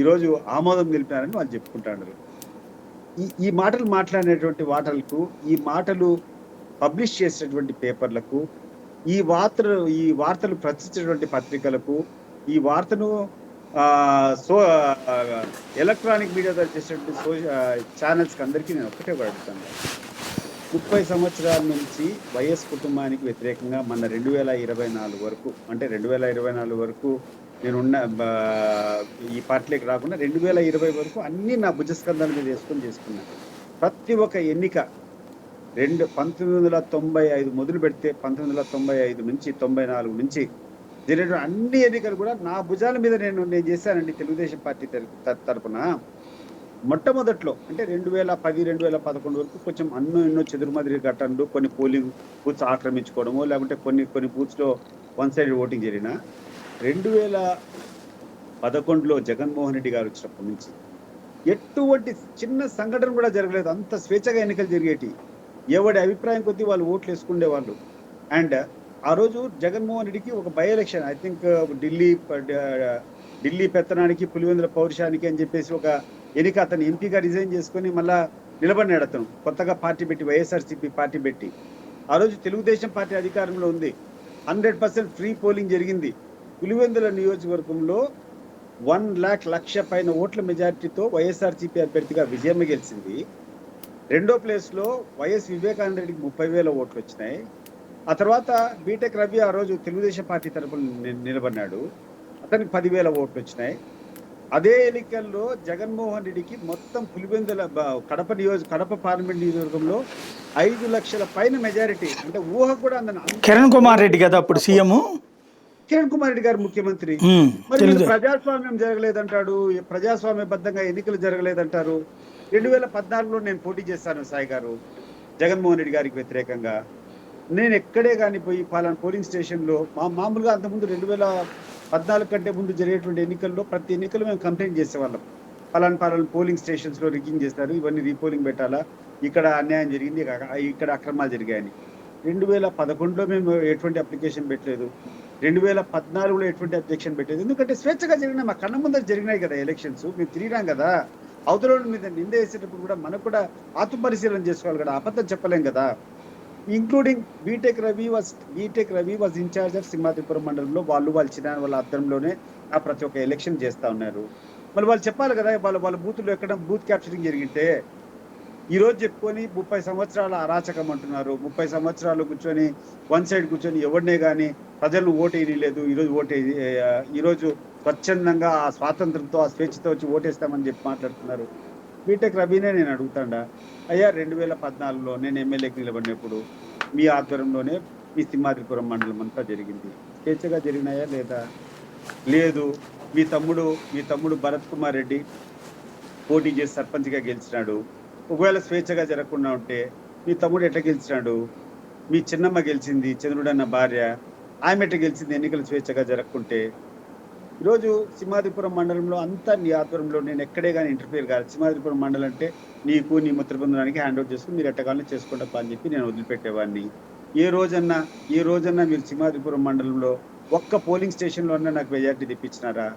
ఈరోజు ఆమోదం తెలిపినారని వాళ్ళు చెప్పుకుంటున్నారు. ఈ మాటలు మాట్లాడినటువంటి వాటలకు, ఈ మాటలు పబ్లిష్ చేసినటువంటి పేపర్లకు, ఈ వార్తలు ప్రచురించినటువంటి పత్రికలకు, ఈ వార్తను ఎలక్ట్రానిక్ మీడియా ద్వారా చేసినటువంటి ఛానల్స్కి అందరికీ నేను ఒక్కటే అడుగుతాను. 30 సంవత్సరాల నుంచి వైఎస్ కుటుంబానికి వ్యతిరేకంగా మన 2024 వరకు, అంటే 2024 వరకు నేనున్న ఈ పార్టీలోకి రాకుండా 2020 వరకు అన్నీ నా భుజస్కంధాల మీద చేసుకున్నాను. ప్రతి ఒక్క ఎన్నిక 1995 మొదలు పెడితే 1995 నుంచి 94 నుంచి జరిగిన అన్ని ఎన్నికలు కూడా నా భుజాల మీద నేను చేశానండి. తెలుగుదేశం పార్టీ తరఫున మొట్టమొదట్లో అంటే 2010, 2011 వరకు కొంచెం ఎన్నో చెదురుమదిరి ఘటనలు, కొన్ని పోలింగ్ బూత్స్ ఆక్రమించుకోవడము, లేకుంటే కొన్ని బూత్స్లో వన్ సైడ్ ఓటింగ్ జరిగిన 2011లో జగన్మోహన్ రెడ్డి గారు వచ్చినప్పటి నుంచి ఎటువంటి చిన్న సంఘటన కూడా జరగలేదు. అంత స్వేచ్ఛగా ఎన్నికలు జరిగేటి, ఎవడి అభిప్రాయం కొద్దీ వాళ్ళు ఓట్లు వేసుకునే వాళ్ళు. అండ్ ఆ రోజు జగన్మోహన్ రెడ్డికి ఒక by election, I think Delhi పెత్తనానికి, పులివెందుల పౌరుషానికి అని చెప్పేసి ఒక ఎన్నిక, అతను ఎంపీగా రిజైన్ చేసుకుని మళ్ళా నిలబడినాడు. అతను కొత్తగా పార్టీ పెట్టి, వైఎస్ఆర్సీపీ పార్టీ పెట్టి, ఆ రోజు తెలుగుదేశం పార్టీ అధికారంలో ఉంది. 100% ఫ్రీ పోలింగ్ జరిగింది. పులివెందుల నియోజకవర్గంలో 1,00,000 పైన ఓట్ల మెజారిటీతో వైఎస్ఆర్సీపీ అభ్యర్థిగా విజయమ్మ గెలిచింది. రెండో ప్లేస్లో వైఎస్ వివేకానంద రెడ్డికి 30,000 ఓట్లు వచ్చినాయి. ఆ తర్వాత బీటెక్ రవి ఆ రోజు తెలుగుదేశం పార్టీ తరపున నిలబడినాడు, అతనికి 10,000 ఓట్లు వచ్చినాయి. అదే ఎన్నికల్లో జగన్మోహన్ రెడ్డికి మొత్తం పులివెందుల కడప పార్లమెంట్ నియోజకవర్గంలో 5 లక్షల పైన మెజారిటీ, అంటే ఊహ కూడా అందన. కిరణ్ కుమార్ రెడ్డి కదా అప్పుడు సీఎం, కిరణ్ కుమార్ రెడ్డి గారు ముఖ్యమంత్రి. మరి ప్రజాస్వామ్యం జరగలేదంటాడు, ప్రజాస్వామ్యబద్ధంగా ఎన్నికలు జరగలేదంటారు. 2014లో నేను పోటీ చేశాను సాయి గారు జగన్మోహన్ రెడ్డి గారికి వ్యతిరేకంగా. నేను ఎక్కడే కానీ పోయి పలానా పోలింగ్ స్టేషన్లో మామూలుగా అంతకుముందు 2014 కంటే ముందు జరిగేటువంటి ఎన్నికల్లో ప్రతి ఎన్నికలు మేము కంప్లైంట్ చేసేవాళ్ళం. పలానా పోలింగ్ స్టేషన్స్లో రిగ్గింగ్ చేస్తారు, ఇవన్నీ రీపోలింగ్ పెట్టాలా, ఇక్కడ అన్యాయం జరిగింది, ఇక్కడ అక్రమాలు జరిగాయని. 2011లో మేము ఎటువంటి అప్లికేషన్ పెట్టలేదు, 2014లో ఎటువంటి అబ్జెక్షన్ పెట్టలేదు. ఎందుకంటే స్వేచ్ఛగా జరిగినాయి, మా కళ్ళ ముందర జరిగినాయి కదా ఎలక్షన్స్. మేము తిరిగినాం కదా. అవతల మీద నింద వేసేటప్పుడు కూడా మనకు కూడా ఆత్మపరిశీలన చేసుకోవాలి కదా, అబద్ధం చెప్పలేం కదా. Including BTech Ravi was in-charge of Simhadripuram మండలంలో. వాళ్ళ చిన్న వాళ్ళ అర్థంలోనే ప్రతి ఒక్క ఎలక్షన్ చేస్తా ఉన్నారు. మరి వాళ్ళు చెప్పాలి కదా, వాళ్ళ బూత్లో ఎక్కడ బూత్ క్యాప్చరింగ్ జరిగితే ఈ రోజు చెప్పుకొని 30 సంవత్సరాల అరాచకం అంటున్నారు. 30 సంవత్సరాలు కూర్చొని వన్ సైడ్ కూర్చొని ఎవరినే కానీ ప్రజలు ఓటేయలేదు. ఈరోజు స్వచ్ఛందంగా ఆ స్వాతంత్రంతో ఆ స్వేచ్ఛతో వచ్చి ఓటేస్తామని చెప్పి మాట్లాడుతున్నారు. బీటెక్ రవినే నేను అడుగుతాడా, అయ్యా 2014లో నేను ఎమ్మెల్యేకి నిలబడినప్పుడు మీ ఆధ్వర్యంలోనే మీ సింహాద్రిపురం మండలం అంతా జరిగింది, స్వేచ్ఛగా జరిగినాయా లేదా? లేదు. మీ తమ్ముడు భరత్ కుమార్ రెడ్డి పోటీ చేసి సర్పంచ్గా గెలిచినాడు. ఒకవేళ స్వేచ్ఛగా జరగకుండా ఉంటే మీ తమ్ముడు ఎట్లా గెలిచినాడు? మీ చిన్నమ్మ గెలిచింది, చంద్రుడు అన్న భార్య, ఆమె ఎట్లా గెలిచింది ఎన్నికలు స్వేచ్ఛగా జరగకుంటే? ఈరోజు సింహాద్రిపురం మండలంలో అంతా నీ ఆధ్వర్యంలో, నేను ఎక్కడే కానీ ఇంటర్ఫియర్ కాదు. సింహాద్రిపురం మండలం అంటే నీకు నీ మిత్రబృందానికి హ్యాండ్ ఓవర్ చేసుకుని మీరు ఎట్టగానే చేసుకుంటా అని చెప్పి నేను వదిలిపెట్టేవాడిని. ఏ రోజన్నా మీరు సింహాద్రిపురం మండలంలో ఒక్క పోలింగ్ స్టేషన్లో అన్నా నాకు మెజార్టీ తెప్పించినారా?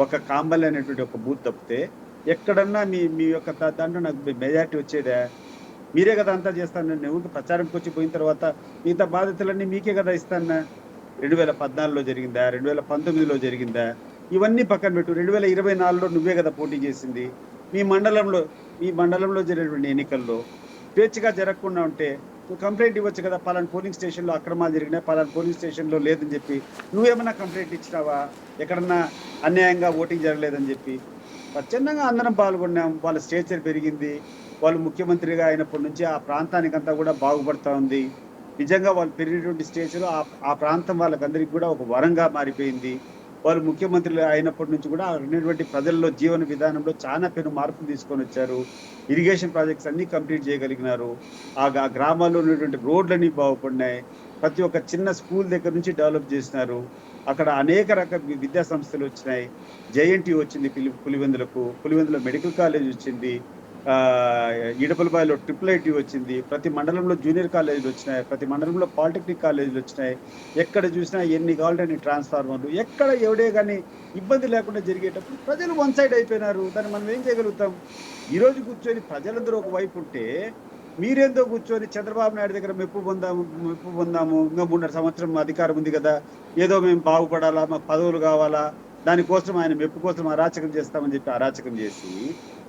ఒక కాంబల్ అనేటువంటి ఒక బూత్ తప్పితే ఎక్కడన్నా మీ యొక్క దాంట్లో నాకు మెజార్టీ వచ్చేదా? మీరే కదా అంతా చేస్తాను. నేను ఊరికి ప్రచారంకి వచ్చి పోయిన తర్వాత మిగతా బాధ్యతలన్నీ మీకే కదా ఇస్తాను. 2014లో జరిగిందా, 2019లో జరిగిందా, ఇవన్నీ పక్కన పెట్టు. 2024లో నువ్వే కదా పోటీ చేసింది. మీ మండలంలో జరిగినటువంటి ఎన్నికల్లో స్వేచ్ఛగా జరగకుండా ఉంటే నువ్వు కంప్లైంట్ ఇవ్వచ్చు కదా, పలానా పోలింగ్ స్టేషన్లో అక్రమాలు జరిగినాయి, పలానా పోలింగ్ స్టేషన్లో లేదని చెప్పి నువ్వేమన్నా కంప్లైంట్ ఇచ్చినావా? ఎక్కడన్నా అన్యాయంగా ఓటింగ్ జరగలేదని చెప్పి. స్వచ్ఛందంగా అందరం పాల్గొన్నాం. వాళ్ళ స్టేచర్ పెరిగింది. వాళ్ళు ముఖ్యమంత్రిగా అయినప్పటి నుంచి ఆ ప్రాంతానికంతా కూడా బాగుపడతా ఉంది. నిజంగా వాళ్ళు పెరిగినటువంటి స్టేజ్లో ఆ ప్రాంతం వాళ్ళకందరికీ కూడా ఒక వరంగా మారిపోయింది. వాళ్ళు ముఖ్యమంత్రులు అయినప్పటి నుంచి కూడా ఉన్నటువంటి ప్రజల్లో జీవన విధానంలో చాలా పెను మార్పులు తీసుకొని వచ్చారు. ఇరిగేషన్ ప్రాజెక్ట్స్ అన్నీ కంప్లీట్ చేయగలిగినారు. ఆ గ్రామాల్లో ఉన్నటువంటి రోడ్లన్నీ బాగుపడినాయి. ప్రతి ఒక్క చిన్న స్కూల్ దగ్గర నుంచి డెవలప్ చేసినారు. అక్కడ అనేక రకాల విద్యా సంస్థలు వచ్చినాయి. జేఎన్టీ వచ్చింది పులివెందులో మెడికల్ కాలేజ్ వచ్చింది. ఇడపలబాయిలో IIIT వచ్చింది. ప్రతి మండలంలో జూనియర్ కాలేజీలు వచ్చినాయి. ప్రతి మండలంలో పాలిటెక్నిక్ కాలేజీలు వచ్చినాయి. ఎక్కడ చూసినా ఎన్ని కావాలంటే ట్రాన్స్ఫార్మర్లు. ఎక్కడ ఎవడే కానీ ఇబ్బంది లేకుండా జరిగేటప్పుడు ప్రజలు వన్ సైడ్ అయిపోయినారు. దాన్ని మనం ఏం చేయగలుగుతాం? ఈరోజు కూర్చొని ప్రజలందరూ ఒకవైపు ఉంటే మీరేందో కూర్చొని చంద్రబాబు నాయుడు దగ్గర మెప్పు పొందాము, ఇంకా 3.5 సంవత్సరం అధికారం ఉంది కదా, ఏదో మేము బాగుపడాలా, మాకు పదవులు కావాలా, దానికోసం ఆయన మెప్పు కోసం అరాచకం చేస్తామని చెప్పి అరాచకం చేసి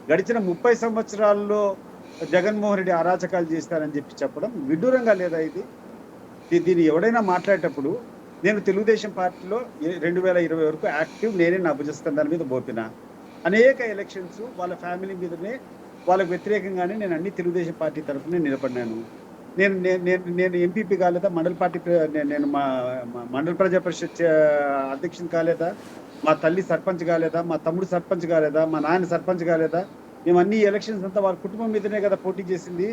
గడిచిన 30 సంవత్సరాల్లో జగన్మోహన్ రెడ్డి అరాచకాలు చేస్తారని చెప్పి చెప్పడం విడ్డూరంగా లేదా? దీన్ని ఎవడైనా మాట్లాడేటప్పుడు నేను తెలుగుదేశం పార్టీలో 2020 వరకు యాక్టివ్, నేనే నా భుజస్కంధాల మీద మోపిన. అనేక ఎలక్షన్స్ వాళ్ళ ఫ్యామిలీ మీదనే, వాళ్ళకు వ్యతిరేకంగానే నేను అన్ని తెలుగుదేశం పార్టీ తరఫున నిలబడినాను. నేను ఎంపీపీ కాలేదా? నేను మా మండల ప్రజా పరిషత్ అధ్యక్షుని కాలేదా? మా తల్లి సర్పంచ్ కాలేదా? మా తమ్ముడు సర్పంచ్ కాలేదా? మా నాన్న సర్పంచ్ కాలేదా? మేము అన్ని ఎలక్షన్స్ అంతా వాళ్ళ కుటుంబం మీదనే కదా పోటీ చేసింది.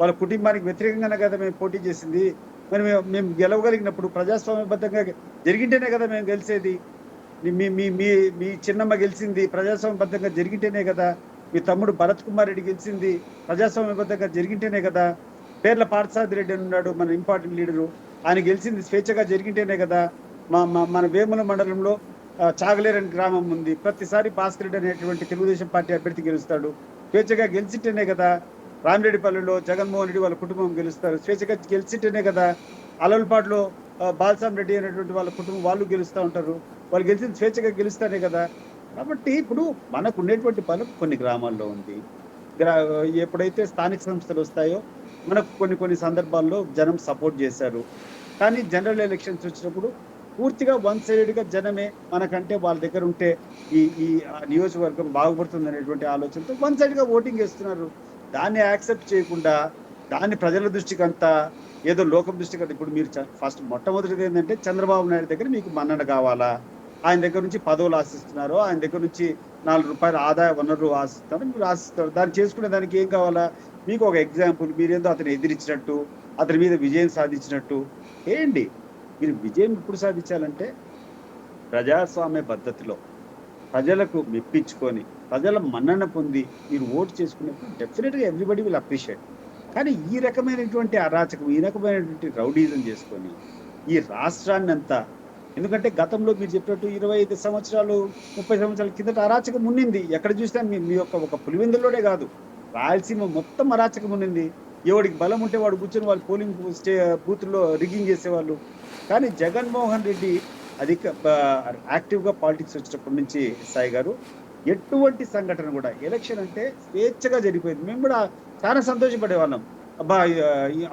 వాళ్ళ కుటుంబానికి వ్యతిరేకంగానే కదా మేము పోటీ చేసింది. మరి మేము గెలవగలిగినప్పుడు ప్రజాస్వామ్యబద్ధంగా జరిగింటేనే కదా మేము గెలిచేది. మీ చిన్నమ్మ గెలిచింది ప్రజాస్వామ్యబద్ధంగా జరిగింటేనే కదా. మీ తమ్ముడు భరత్ కుమార్ రెడ్డి గెలిచింది ప్రజాస్వామ్యబద్ధంగా జరిగింటేనే కదా. పేర్ల పార్థసారథి రెడ్డి అని ఉన్నాడు, మన ఇంపార్టెంట్ లీడరు, ఆయన గెలిచింది స్వేచ్ఛగా జరిగింటేనే కదా. మన వేముల మండలంలో చాగలేరని గ్రామం ఉంది. ప్రతిసారి భాస్కర్ రెడ్డి అనేటువంటి తెలుగుదేశం పార్టీ అభ్యర్థి గెలుస్తాడు. స్వేచ్ఛగా గెలిచిటేనే కదా. రామిరెడ్డిపల్లిలో జగన్మోహన్ రెడ్డి వాళ్ళ కుటుంబం గెలుస్తారు, స్వేచ్ఛగా గెలిచిటేనే కదా. అలవలపాటులో బాలసాం రెడ్డి అనేటువంటి వాళ్ళ కుటుంబం వాళ్ళు గెలుస్తూ ఉంటారు. వాళ్ళు గెలిచిన స్వేచ్ఛగా గెలుస్తానే కదా. కాబట్టి ఇప్పుడు మనకు ఉండేటువంటి బలం కొన్ని గ్రామాల్లో ఉంది. ఎప్పుడైతే స్థానిక సంస్థలు వస్తాయో మనకు కొన్ని సందర్భాల్లో జనం సపోర్ట్ చేశారు. కానీ జనరల్ ఎలక్షన్స్ వచ్చినప్పుడు పూర్తిగా వన్ సైడెడ్గా జనమే మనకంటే వాళ్ళ దగ్గర ఉంటే ఈ నియోజకవర్గం బాగుపడుతుంది అనేటువంటి ఆలోచనతో వన్ సైడ్గా ఓటింగ్ వేస్తున్నారు. దాన్ని యాక్సెప్ట్ చేయకుండా దాన్ని ప్రజల దృష్టికి అంతా ఏదో లోకం దృష్టికి అంతా. ఇప్పుడు మీరు ఫస్ట్ మొట్టమొదటిది ఏంటంటే చంద్రబాబు నాయుడు దగ్గర మీకు మన్నన కావాలా, ఆయన దగ్గర నుంచి పదవులు ఆశిస్తున్నారు, ఆయన దగ్గర నుంచి ₹4 ఆదాయ వనరులు ఆశిస్తారు, మీరు ఆశిస్తారు. దాన్ని చేసుకునే దానికి ఏం కావాలా? మీకు ఒక ఎగ్జాంపుల్, మీరేందో అతను ఎదిరించినట్టు అతని మీద విజయం సాధించినట్టు ఏంటి? మీరు విజయం ఎప్పుడు సాధించాలంటే ప్రజాస్వామ్య పద్ధతిలో ప్రజలకు మెప్పించుకొని ప్రజల మన్నన పొంది మీరు ఓటు చేసుకున్నప్పుడు డెఫినెట్గా ఎవ్రీబడి విల్ అప్రిషియేట్. కానీ ఈ రకమైనటువంటి అరాచకం, ఈ రకమైనటువంటి రౌడీజం చేసుకొని ఈ రాష్ట్రాన్ని అంతా, ఎందుకంటే గతంలో మీరు చెప్పినట్టు 25 సంవత్సరాలు 30 సంవత్సరాల కిందట అరాచకం ఉన్నింది. ఎక్కడ చూసినా మీ యొక్క ఒక పులివెందుల్లోనే కాదు, రాయలసీమ మొత్తం అరాచకం ఉన్నింది. ఎవడికి బలం ఉంటే వాడు కూర్చొని వాళ్ళు పోలింగ్ బూత్లో రిగ్గింగ్ చేసేవాళ్ళు. కానీ జగన్మోహన్ రెడ్డి యాక్టివ్గా పాలిటిక్స్ వచ్చినప్పటి నుంచి సాయి గారు ఎటువంటి సంఘటన కూడా, ఎలక్షన్ అంటే స్వేచ్ఛగా జరిగిపోయింది. మేము కూడా చాలా సంతోషపడేవాళ్ళం. అబ్బా,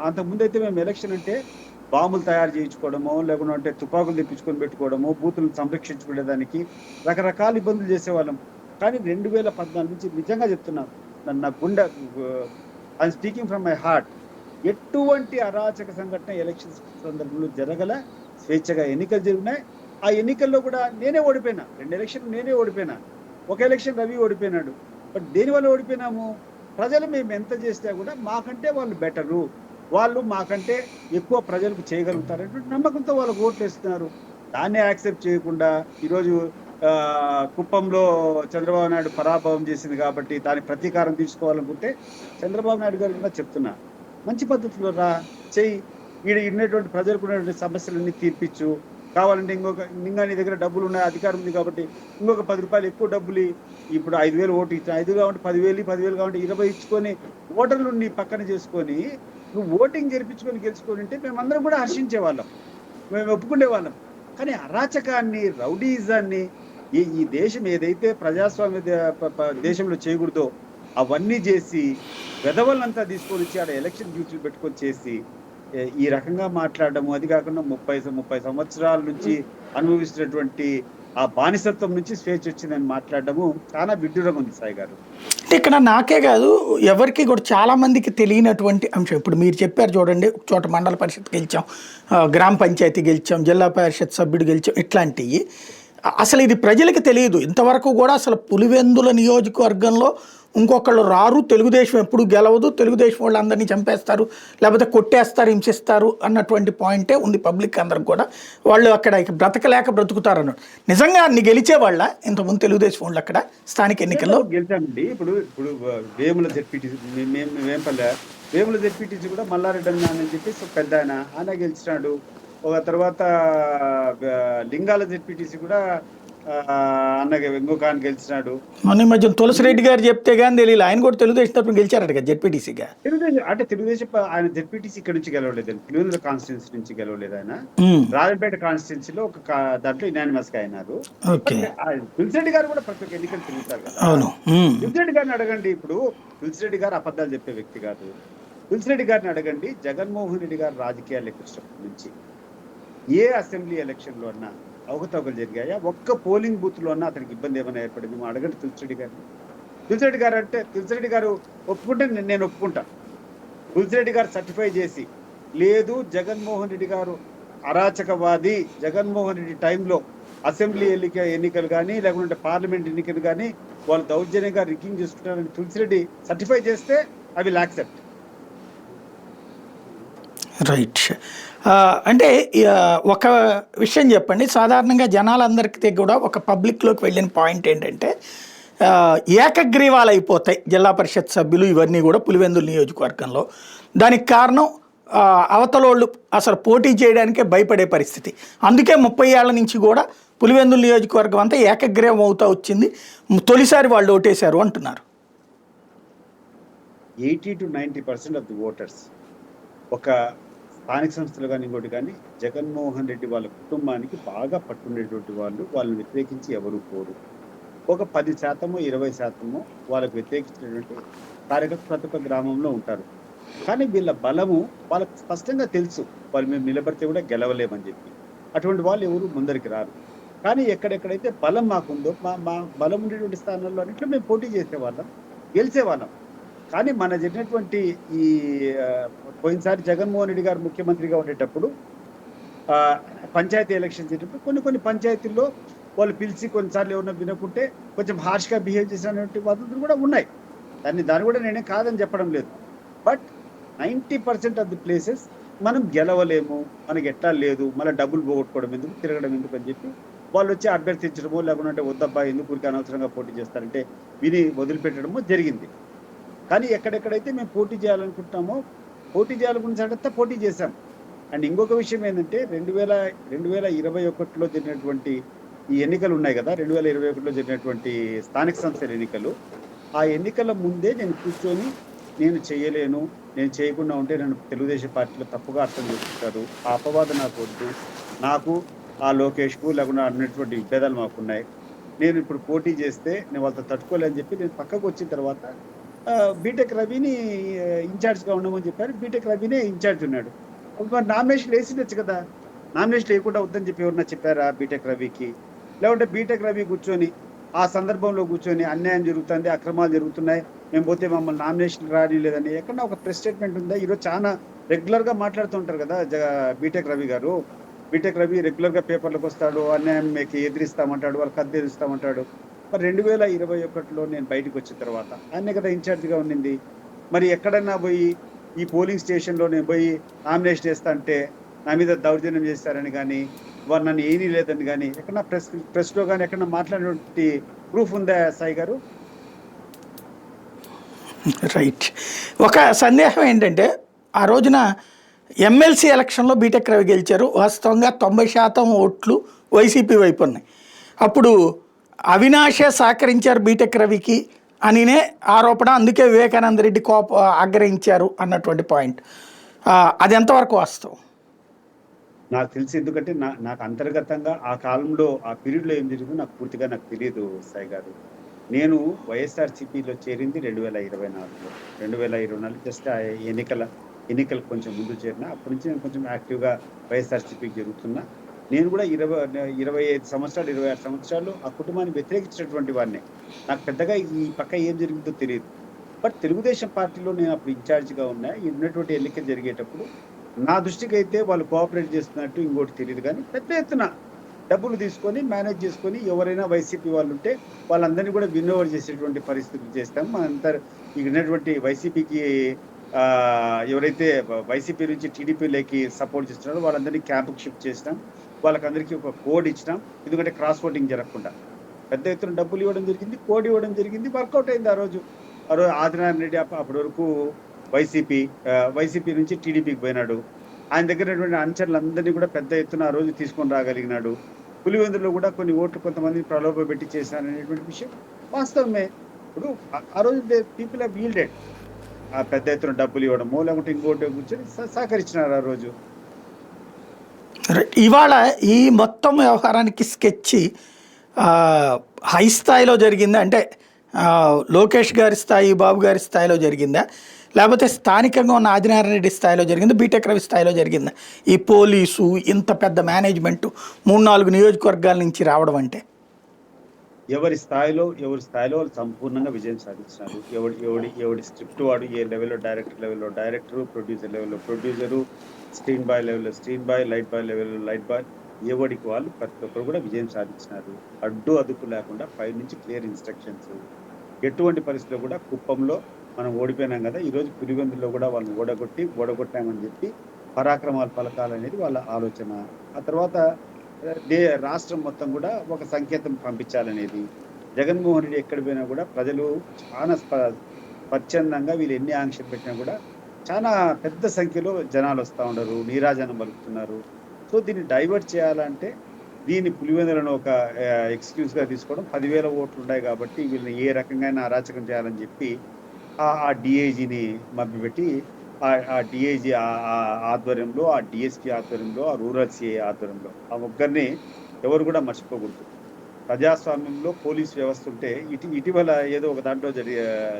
అంతకుముందు అయితే మేము ఎలక్షన్ అంటే బాంబులు తయారు చేయించుకోవడమో, లేకుంటే తుపాకులు తెప్పించుకొని పెట్టుకోవడమో, బూతులను సంరక్షించుకునేదానికి రకరకాల ఇబ్బందులు చేసేవాళ్ళం. కానీ 2014 నుంచి నిజంగా చెప్తున్నాను, నా గుండె, I'm speaking from my heart, ఎటువంటి అరాచక సంఘటన ఎలక్షన్ సందర్భంలో జరగల. స్వేచ్ఛగా ఎన్నికలు జరిగినాయి. ఆ ఎన్నికల్లో కూడా నేనే ఓడిపోయినా. 2 ఎలక్షన్లు నేనే ఓడిపోయినా. ఒక ఎలక్షన్ రవి ఓడిపోయినాడు. బట్ దేనివల్ల ఓడిపోయినాము? ప్రజలు మేము ఎంత చేస్తే కూడా మాకంటే వాళ్ళు బెటరు, వాళ్ళు మాకంటే ఎక్కువ ప్రజలకు చేయగలుగుతారనేటువంటి నమ్మకంతో వాళ్ళకు ఓట్లు వేస్తున్నారు. దాన్ని యాక్సెప్ట్ చేయకుండా ఈరోజు కుప్పంలో చంద్రబాబు నాయుడు పరాభవం చేసింది కాబట్టి దాని ప్రతీకారం తీసుకోవాలనుకుంటే చంద్రబాబు నాయుడు గారు కూడా చెప్తున్నా, మంచి పద్ధతిలో రా, చెయ్యి, ఉన్నటువంటి ప్రజలకు ఉన్నటువంటి సమస్యలన్నీ తీర్పించు. కావాలంటే ఇంకా నీ దగ్గర డబ్బులు ఉన్నాయి, అధికారం ఉంది కాబట్టి ఇంకొక 10 రూపాయలు ఎక్కువ డబ్బులు. ఇప్పుడు 5,000 ఓటు ఇచ్చా, 5 కావాలంటే 10,000, 10,000 కావాలంటే 20 ఇచ్చుకొని ఓటర్లు నీ పక్కన చేసుకొని నువ్వు ఓటింగ్ జరిపించుకొని గెలుచుకొని ఉంటే మేమందరం కూడా హర్షించేవాళ్ళం, మేము ఒప్పుకునేవాళ్ళం. కానీ అరాచకాన్ని, రౌడీజాన్ని ఈ దేశం ఏదైతే ప్రజాస్వామ్య దేశంలో చేయకూడదో అవన్నీ చేసి వెధవలంతా తీసుకొని వచ్చి ఆడ ఎలక్షన్ డ్యూటీలు పెట్టుకొని చేసి ఈ రకంగా మాట్లాడడము, అది కాకుండా 30 సంవత్సరాల నుంచి అనుభవిస్తున్నటువంటి ఆ బానిసత్వం నుంచి స్వేచ్ఛ వచ్చిందని మాట్లాడడము చాలా విడ్డూరంగా ఉంది సాయి గారు. ఇక్కడ నాకే కాదు, ఎవరికి కూడా చాలా మందికి తెలియనటువంటి అంశం. ఇప్పుడు మీరు చెప్పారు చూడండి, ఒక చోట మండల పరిషత్ గెలిచాం, గ్రామ పంచాయతీ గెలిచాం, జిల్లా పరిషత్ సభ్యుడు గెలిచాం, ఇట్లాంటివి అసలు ఇది ప్రజలకు తెలియదు. ఇంతవరకు కూడా అసలు పులివెందుల నియోజకవర్గంలో ఇంకొకళ్ళు రారు, తెలుగుదేశం ఎప్పుడు గెలవదు, తెలుగుదేశం వాళ్ళు అందరినీ చంపేస్తారు, లేకపోతే కొట్టేస్తారు, హింసిస్తారు అన్నటువంటి పాయింటే ఉంది పబ్లిక్ అందరికి కూడా. వాళ్ళు అక్కడ బ్రతకలేక బ్రతుకుతారు అన్నాడు. నిజంగా అన్ని గెలిచే వాళ్ళ ఇంతకుముందు తెలుగుదేశం వాళ్ళు అక్కడ స్థానిక ఎన్నికల్లో గెలిచామండి. ఇప్పుడు వేముల జెడ్పీటీసీ, వేముల జెడ్పీటీసీ కూడా మల్లారెడ్డి అని చెప్పేసి పెద్ద ఆయన గెలిచినాడు. ఒక తర్వాత లింగాల జెడ్పీటీసీ కూడా అన్నగా ఇంకొక ఆయన గెలిచినాడు. మొన్న మధ్య తులసిరెడ్డి గారు చెప్తే కానీ తెలియదు, ఆయన కూడా తెలుగుదేశం తరఫున గెలిచారట కదా జెడ్పీటీసీగా. తెలుగుదేశం ఆయన జెడ్పీటీసీ ఇక్కడ నుంచి గెలవలేదు, పులివెందుల కాన్స్టిట్యున్సీ నుంచి గెలవలేదు. ఆయన రాజంపేట కాన్స్టిట్యున్సీలో ఒక దాంట్లో యునానిమస్ గా అయినారు. తులసిరెడ్డి గారు కూడా ప్రతి ఒక్క ఎన్నికలు తిరుగుతారు కదా. తులసిరెడ్డి గారిని అడగండి. ఇప్పుడు తులసిరెడ్డి గారు అబద్ధాలు చెప్పే వ్యక్తి కాదు. తులసిరెడ్డి గారిని అడగండి. జగన్మోహన్ రెడ్డి గారు రాజకీయాలు వచ్చినప్పటి నుంచి ఏ అసెంబ్లీ ఎలక్షన్ లో అన్నా అవకతవకలు జరిగాయా? ఒక్క పోలింగ్ బూత్ లో అన్నా అతనికి ఇబ్బంది ఏమైనా ఏర్పడింది? అడగండి తులసిరెడ్డి గారిని. తులసిరెడ్డి గారు అంటే తులసిరెడ్డి గారు ఒప్పుకుంటే నేను ఒప్పుకుంటా. తులసిరెడ్డి గారు సర్టిఫై చేసి, లేదు జగన్మోహన్ రెడ్డి గారు అరాచకవాది, జగన్మోహన్ రెడ్డి టైంలో అసెంబ్లీ ఎన్నికలు కానీ లేకుంటే పార్లమెంట్ ఎన్నికలు కానీ వాళ్ళు దౌర్జన్యంగా రిగ్గింగ్ చేసుకుంటారని తులసిరెడ్డి సర్టిఫై చేస్తే ఐ విల్ యాక్సెప్ట్. రైట్. అంటే ఒక విషయం చెప్పండి, సాధారణంగా జనాలందరికీ కూడా ఒక పబ్లిక్లోకి వెళ్ళిన పాయింట్ ఏంటంటే ఏకగ్రీవాలు అయిపోతాయి జిల్లా పరిషత్ సభ్యులు ఇవన్నీ కూడా పులివెందుల నియోజకవర్గంలో. దానికి కారణం అవతలోళ్ళు అసలు పోటీ చేయడానికే భయపడే పరిస్థితి. అందుకే 30 ఏళ్ల నుంచి కూడా పులివెందుల నియోజకవర్గం అంతా ఏకగ్రీవం అవుతూ వచ్చింది. తొలిసారి వాళ్ళు ఓటేశారు అంటున్నారు. 80 to 90% ఆఫ్ ది ఓటర్స్ ఒక స్థానిక సంస్థలు కానీ ఇంకోటి కానీ జగన్మోహన్ రెడ్డి వాళ్ళ కుటుంబానికి బాగా పట్టుకునేటువంటి వాళ్ళు, వాళ్ళని వ్యతిరేకించి ఎవరు పోరు. ఒక 10%, 20% వాళ్ళకు వ్యతిరేకించినటువంటి కార్యకర్తలు ప్రతి ఒక్క గ్రామంలో ఉంటారు. కానీ వీళ్ళ బలము వాళ్ళకు స్పష్టంగా తెలుసు, వాళ్ళు మేము నిలబడితే కూడా గెలవలేమని చెప్పి. అటువంటి వాళ్ళు ఎవరు ముందరికి రారు. కానీ ఎక్కడెక్కడైతే బలం మాకుందో, మా బలం ఉండేటువంటి స్థానాల్లో అన్నింటిలో మేము పోటీ చేసేవాళ్ళం, గెలిచేవాళ్ళం. కానీ మన జరిగినటువంటి ఈ పోయినసారి జగన్మోహన్ రెడ్డి గారు ముఖ్యమంత్రిగా ఉండేటప్పుడు పంచాయతీ ఎలక్షన్ జరిగినప్పుడు కొన్ని పంచాయతీల్లో వాళ్ళు పిలిచి కొన్నిసార్లు ఏమన్నా వినకుంటే కొంచెం హార్ష్గా బిహేవ్ చేసినటువంటి పద్ధతులు కూడా ఉన్నాయి. దాన్ని కూడా నేనే కాదని చెప్పడం లేదు. బట్ 90% ఆఫ్ ది ప్లేసెస్ మనం గెలవలేము, మనకి ఎట్లా లేదు, మళ్ళీ డబ్బులు పోగొట్టుకోవడం ఎందుకు, తిరగడం ఎందుకు అని చెప్పి వాళ్ళు వచ్చి అభ్యర్థించడమో, లేకుంటే వద్దబ్బా ఎందుకు ఊరికే అనవసరంగా పోటీ చేస్తారంటే విని వదిలిపెట్టడమో జరిగింది. కానీ ఎక్కడెక్కడైతే మేము పోటీ చేయాలనుకుంటున్నామో, పోటీ చేయాలనుకున్న పోటీ చేశాం. అండ్ ఇంకొక విషయం ఏంటంటే 2021లో జరిగినటువంటి ఈ ఎన్నికలు ఉన్నాయి కదా, 2021లో జరిగినటువంటి స్థానిక సంస్థల ఎన్నికలు. ఆ ఎన్నికల ముందే నేను కూర్చొని నేను చేయలేను, నేను చేయకుండా ఉంటే నన్ను తెలుగుదేశం పార్టీలో తప్పుగా అర్థం చేసుకుంటారు, ఆ అపవాదం నాకు వద్దు, నాకు ఆ లోకేష్కు లేకుండా అన్నటువంటి విభేదాలు మాకున్నాయి, నేను ఇప్పుడు పోటీ చేస్తే నేను వాళ్ళతో తట్టుకోలేని చెప్పి నేను పక్కకు వచ్చిన తర్వాత బీటెక్ రవిని ఇన్ఛార్జ్గా ఉండమని చెప్పారు. బీటెక్ రవినే ఇన్ఛార్జ్ ఉన్నాడు. మరి నామినేషన్ వేసిండొచ్చు కదా, నామినేషన్ వేయకుండా వద్దని చెప్పి ఎవరన్నా చెప్పారా బీటెక్ రవికి? లేకుంటే బీటెక్ రవి కూర్చొని ఆ సందర్భంలో కూర్చొని అన్యాయం జరుగుతుంది, అక్రమాలు జరుగుతున్నాయి, మేము పోతే మమ్మల్ని నామినేషన్ రానిలేదని ఎక్కడన్నా ఒక ప్రెస్ స్టేట్మెంట్ ఉందా? ఈరోజు చాలా రెగ్యులర్గా మాట్లాడుతుంటారు కదా బీటెక్ రవి గారు. బీటెక్ రవి రెగ్యులర్గా పేపర్లకు వస్తాడు, అన్యాయం మీకు ఎదిరిస్తామంటాడు, వాళ్ళకి అద్దె ఎదిరిస్తామంటాడు. మరి 2021లో నేను బయటకు వచ్చిన తర్వాత ఆయనే కదా ఇన్ఛార్జ్గా ఉండింది. మరి ఎక్కడన్నా పోయి ఈ పోలింగ్ స్టేషన్లో నేను పోయి నామినేషన్ వేస్తా అంటే నా మీద దౌర్జన్యం చేస్తారని కానీ, వారు నన్ను ఏమీ లేదని కానీ ఎక్కడన్నా ప్రెస్లో కానీ ఎక్కడన్నా మాట్లాడినటువంటి ప్రూఫ్ ఉందా సాయి గారు? రైట్. ఒక సందేహం ఏంటంటే ఆ రోజున ఎమ్మెల్సీ ఎలక్షన్లో బీటెక్ రవి గెలిచారు. వాస్తవంగా 90% ఓట్లు వైసీపీ వైపు ఉన్నాయి. అప్పుడు అవినాషే సహకరించారు బీటెక్ రవికి అనినే ఆరోపణ. అందుకే వివేకానంద రెడ్డి ఆగ్రహించారు అన్నటువంటి పాయింట్. అది ఎంతవరకు వాస్తవం? నాకు తెలిసి, ఎందుకంటే నాకు అంతర్గతంగా ఆ కాలంలో ఆ పీరియడ్లో ఏం జరిగిందో నాకు పూర్తిగా నాకు తెలియదు సాయి గారు. నేను వైఎస్ఆర్సీపీలో చేరింది 2024లో. 2024 జస్ట్ ఆ ఎన్నికలు కొంచెం ముందు చేరిన. అప్పటి నుంచి నేను కొంచెం యాక్టివ్గా వైఎస్ఆర్సీపీకి జరుగుతున్నా. నేను కూడా 25 సంవత్సరాలు 26 సంవత్సరాలు ఆ కుటుంబాన్ని వ్యతిరేకించినటువంటి వాడిని. నాకు పెద్దగా ఈ పక్క ఏం జరిగిందో తెలియదు. బట్ తెలుగుదేశం పార్టీలో నేను అప్పుడు ఇన్ఛార్జిగా ఉన్నా. ఉన్నటువంటి ఎన్నికలు జరిగేటప్పుడు నా దృష్టికి అయితే వాళ్ళు కోఆపరేట్ చేస్తున్నట్టు ఇంకోటి తెలియదు, కానీ పెద్ద ఎత్తున డబ్బులు తీసుకొని మేనేజ్ చేసుకొని ఎవరైనా వైసీపీ వాళ్ళు ఉంటే వాళ్ళందరినీ కూడా విన్ ఓవర్ చేసేటువంటి పరిస్థితులు చేస్తాం. మనంతా ఇక్కడ ఉన్నటువంటి వైసీపీకి ఎవరైతే వైసీపీ నుంచి టీడీపీలోకి సపోర్ట్ చేస్తున్నారో వాళ్ళందరినీ క్యాంపుకి షిఫ్ట్ చేసినాం. వాళ్ళకందరికీ ఒక కోడ్ ఇచ్చినాం, ఎందుకంటే క్రాస్ ఓటింగ్ జరగకుండా. పెద్ద ఎత్తున డబ్బులు ఇవ్వడం జరిగింది, కోడ్ ఇవ్వడం జరిగింది, వర్కౌట్ అయింది. ఆ రోజు ఆదినారాయణ రెడ్డి అప్పటి వరకు వైసీపీ నుంచి టీడీపీకి పోయినాడు. ఆయన దగ్గర అనుచరులందరినీ కూడా పెద్ద ఎత్తున ఆ రోజు తీసుకొని రాగలిగినాడు. పులివెందులో కూడా కొన్ని ఓట్లు కొంతమంది ప్రలోభ పెట్టి చేశారనేటువంటి విషయం వాస్తవమే. ఇప్పుడు ఆ రోజు పీపుల్ హ్యావ్ యీల్డెడ్. ఆ పెద్ద ఎత్తున డబ్బులు ఇవ్వడమో లేకుంటే ఇంకోటి కూర్చొని సహకరించినారు ఆ రోజు. ఇవాళ ఈ మొత్తం వ్యవహారానికి స్కెచ్ హై స్థాయిలో జరిగిందా? అంటే లోకేష్ గారి స్థాయి, బాబు గారి స్థాయిలో జరిగిందా, లేకపోతే స్థానికంగా ఉన్న ఆదినారాయణ రెడ్డి స్థాయిలో జరిగిందా, బీటెక్ రవి స్థాయిలో జరిగిందా? ఈ పోలీసు ఇంత పెద్ద మేనేజ్మెంట్ 3-4 నియోజకవర్గాల నుంచి రావడం అంటే ఎవరి స్థాయిలో వాళ్ళు సంపూర్ణంగా విజయం సాధించినారు. ఎవడి స్క్రిప్ట్ వాడు, ఏ లెవెల్లో డైరెక్టర్ లెవెల్లో డైరెక్టరు, ప్రొడ్యూసర్ లెవెల్లో ప్రొడ్యూసరు, స్క్రీన్ బాయ్ లెవెల్లో స్క్రీన్ బాయ్, లైట్ బాయ్ లెవెల్లో లైట్ బాయ్, ఎవరికి వాళ్ళు ప్రతి ఒక్కరు కూడా విజయం సాధించినారు. అడ్డు అదుపు లేకుండా పై నుంచి క్లియర్ ఇన్స్ట్రక్షన్స్. ఎటువంటి పరిస్థితుల్లో కూడా కుప్పంలో మనం ఓడిపోయినాం కదా, ఈరోజు పులివెందులో కూడా వాళ్ళని ఓడగొట్టామని చెప్పి పరాక్రమాలు పలకాలనేది వాళ్ళ ఆలోచన. ఆ తర్వాత రాష్ట్రం మొత్తం కూడా ఒక సంకేతం పంపించాలనేది. జగన్మోహన్ రెడ్డి ఎక్కడ పోయినా కూడా ప్రజలు చాలా స్వచ్ఛందంగా వీళ్ళు ఎన్ని ఆంక్షలు పెట్టినా కూడా చాలా పెద్ద సంఖ్యలో జనాలు వస్తూ ఉండరు, నీరాజనం పలుకుతున్నారు. సో దీన్ని డైవర్ట్ చేయాలంటే దీన్ని పులివెందులను ఒక ఎక్స్క్యూజ్గా తీసుకోవడం, 10,000 ఓట్లు ఉన్నాయి కాబట్టి వీళ్ళని ఏ రకంగా అరాచకం చేయాలని చెప్పి ఆ డిఐజీని మభ్యపెట్టి ఆ డిఐజీ ఆధ్వర్యంలో, ఆ డిఎస్పీ ఆధ్వర్యంలో, ఆ రూరల్ సిఐ ఆధ్వర్యంలో ఆ ముగ్గురిని ఎవరు కూడా మర్చిపోకూడదు. ప్రజాస్వామ్యంలో పోలీస్ వ్యవస్థ ఉంటే ఇటీవల ఏదో ఒక దాంట్లో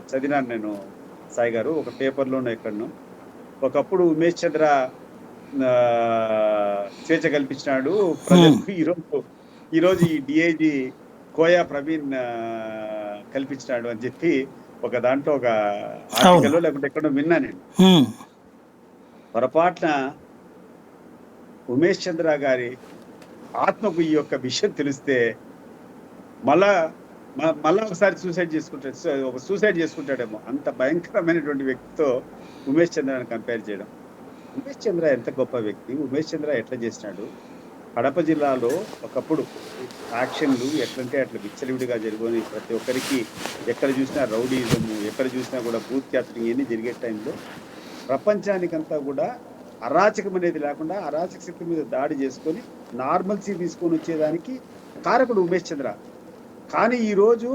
చదివినాను నేను సాయి గారు, ఒక పేపర్లోనూ ఎక్కడను. ఒకప్పుడు ఉమేష్ చంద్ర స్వేచ్ఛ కల్పించినాడు ప్రజలకు, ఈరోజు ఈ డిఐజీ కోయా ప్రవీణ్ కల్పించినాడు అని చెప్పి ఒక దాంట్లో ఒక ఆర్టికల్లో లేకుంటే ఎక్కడో విన్నా నేను. పొరపాటున ఉమేష్ చంద్ర గారి ఆత్మకు ఈ యొక్క విషయం తెలిస్తే మళ్ళా మళ్ళా ఒకసారి సూసైడ్ చేసుకుంటాడేమో, అంత భయంకరమైనటువంటి వ్యక్తితో ఉమేష్ చంద్రని కంపేర్ చేయడం. ఉమేష్ చంద్ర ఎంత గొప్ప వ్యక్తి, ఉమేష్ చంద్ర ఎట్లా చేసినాడు. కడప జిల్లాలో ఒకప్పుడు యాక్షన్లు ఎట్లంటే అట్లా విచ్చలవిడిగా జరుగుని, ప్రతి ఒక్కరికి ఎక్కడ చూసినా రౌడీజము, ఎక్కడ చూసినా కూడా బూత్ క్యాప్చరింగ్ ఇవన్నీ జరిగే టైంలో ప్రపంచానికంతా కూడా అరాచకం అనేది లేకుండా అరాచక శక్తి మీద దాడి చేసుకొని నార్మల్సీ తీసుకొని వచ్చేదానికి కారకుడు ఉమేష్ చంద్ర. కానీ ఈరోజు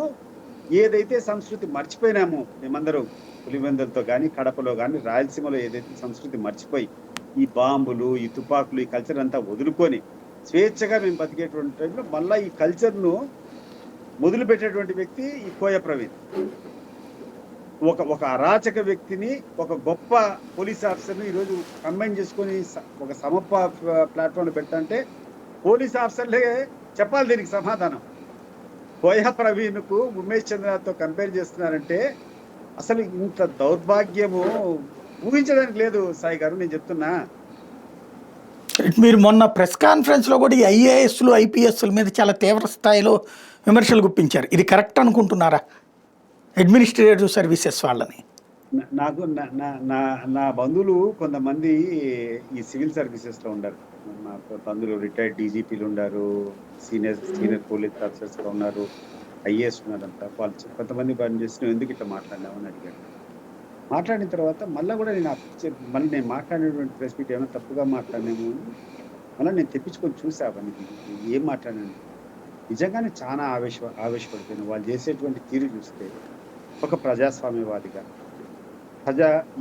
ఏదైతే సంస్కృతి మర్చిపోయినామో మేమందరం, పులివెందులతో కానీ కడపలో కానీ రాయలసీమలో ఏదైతే సంస్కృతి మర్చిపోయి ఈ బాంబులు, ఈ తుపాకులు, ఈ కల్చర్ అంతా వదులుకొని స్వేచ్ఛగా మేము బతికేటువంటి టైంలో మళ్ళీ ఈ కల్చర్ను మొదలు పెట్టేటువంటి వ్యక్తి ఈ కోయ ప్రవీణ్. ఒక అరాచక వ్యక్తిని, ఒక గొప్ప పోలీస్ ఆఫీసర్ని ఈరోజు కంబైన్ చేసుకొని ఒక ప్లాట్ఫామ్ పెట్టంటే పోలీస్ ఆఫీసర్లే చెప్పాలి దీనికి సమాధానం. కోయ ప్రవీణ్కు ఉమేష్ చంద్రతో కంపేర్ చేస్తున్నారంటే అసలు ఇంత దౌర్భాగ్యము ఊహించడానికి లేదు సాయి గారు, నేను చెప్తున్నా. మీరు మొన్న ప్రెస్ కాన్ఫరెన్స్లో కూడా ఈ ఐఏఎస్లు ఐపీఎస్ల మీద చాలా తీవ్ర స్థాయిలో విమర్శలు గుప్పించారు. ఇది కరెక్ట్ అనుకుంటున్నారా అడ్మినిస్ట్రేటివ్ సర్వీసెస్ వాళ్ళని? నాకు నా బంధువులు కొంతమంది ఈ సివిల్ సర్వీసెస్లో ఉన్నారు. మా బంధువులు రిటైర్డ్ డీజీపీలు ఉన్నారు, సీనియర్ పోలీస్ ఆఫీసర్స్గా ఉన్నారు, ఐఏఎస్ ఉన్నారంతా. వాళ్ళు కొంతమంది పనిచేసిన ఎందుకు ఇట్లా మాట్లాడినామని అడిగారు. మాట్లాడిన తర్వాత మళ్ళీ కూడా మళ్ళీ నేను మాట్లాడినటువంటి ప్రెస్ మీట్ ఏమైనా తప్పుగా మాట్లాడినాము అని మళ్ళీ నేను తెప్పించుకొని చూసా అవన్నీ ఏం మాట్లాడాను. నిజంగానే చాలా ఆవేశపడిపోయాను వాళ్ళు చేసేటువంటి తీరు చూస్తే. ఒక ప్రజాస్వామ్యవాదిగా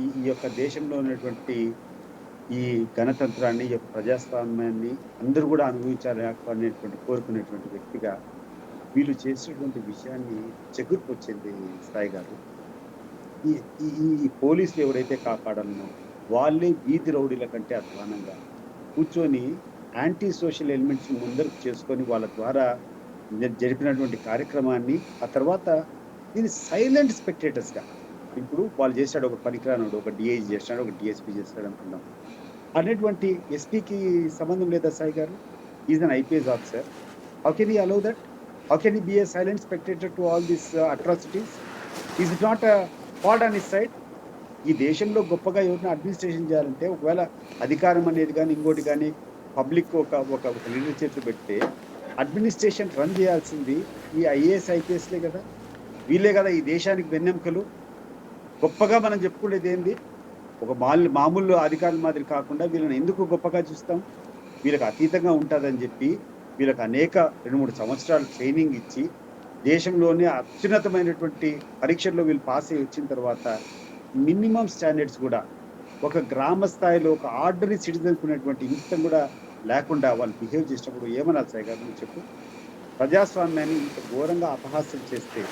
ఈ యొక్క దేశంలో ఉన్నటువంటి ఈ గణతంత్రాన్ని, ఈ యొక్క ప్రజాస్వామ్యాన్ని అందరూ కూడా అనుభవించాలి అనేటువంటి కోరుకునేటువంటి వ్యక్తిగా వీళ్ళు చేసేటువంటి విషయాన్ని చెగుర్కొచ్చింది సాయి గారు. ఈ పోలీసులు ఎవరైతే కాపాడాలనో వాళ్ళే వీధి రౌడీల కంటే అధ్వానంగా కూర్చొని యాంటీ సోషల్ ఎలిమెంట్స్ ముందరకు చేసుకొని వాళ్ళ ద్వారా జరిపినటువంటి కార్యక్రమాన్ని ఆ తర్వాత ఇది సైలెంట్ స్పెక్టేటర్స్గా, ఇప్పుడు వాళ్ళు చేశాడు ఒక పనికిరానుడు, ఒక డిఐజీ చేస్తాడు, ఒక డిఎస్పీ చేస్తాడు అనుకున్నాం అనేటువంటి ఎస్పీకి సంబంధం లేదా Sai garu? Is an IPS officer. How can he allow that? How can he be a silent spectator to all this atrocities? Is it not fault on his side? ఈ దేశంలో గొప్పగా ఎవరిని అడ్మినిస్ట్రేషన్ చేయాలంటే ఒకవేళ అధికారం అనేది కానీ ఇంకోటి కానీ పబ్లిక్ ఒక లీడర్ చేతులు పెడితే అడ్మినిస్ట్రేషన్ రన్ చేయాల్సింది ఈ ఐఏఎస్ ఐపీఎస్లే కదా, వీళ్ళే కదా ఈ దేశానికి వెన్నెముకలు. గొప్పగా మనం చెప్పుకునేది ఏంది? ఒక మామూలు అధికారుల మాదిరి కాకుండా వీళ్ళని ఎందుకు గొప్పగా చూస్తాం? వీళ్ళకి అతీతంగా ఉంటుందని చెప్పి వీళ్ళకి అనేక 2-3 సంవత్సరాలు ట్రైనింగ్ ఇచ్చి దేశంలోనే అత్యున్నతమైనటువంటి పరీక్షల్లో వీళ్ళు పాస్ అయ్యి వచ్చిన తర్వాత మినిమం స్టాండర్డ్స్ కూడా ఒక గ్రామ స్థాయిలో ఒక ఆర్డినరీ సిటిజన్స్ ఉన్నటువంటి ఇంగితం కూడా లేకుండా వాళ్ళు బిహేవ్ చేసినప్పుడు ఏమన్నా సాయి గారు నువ్వు చెప్పు? ప్రజాస్వామ్యాన్ని ఇంత ఘోరంగా అపహాస్యం చేస్తే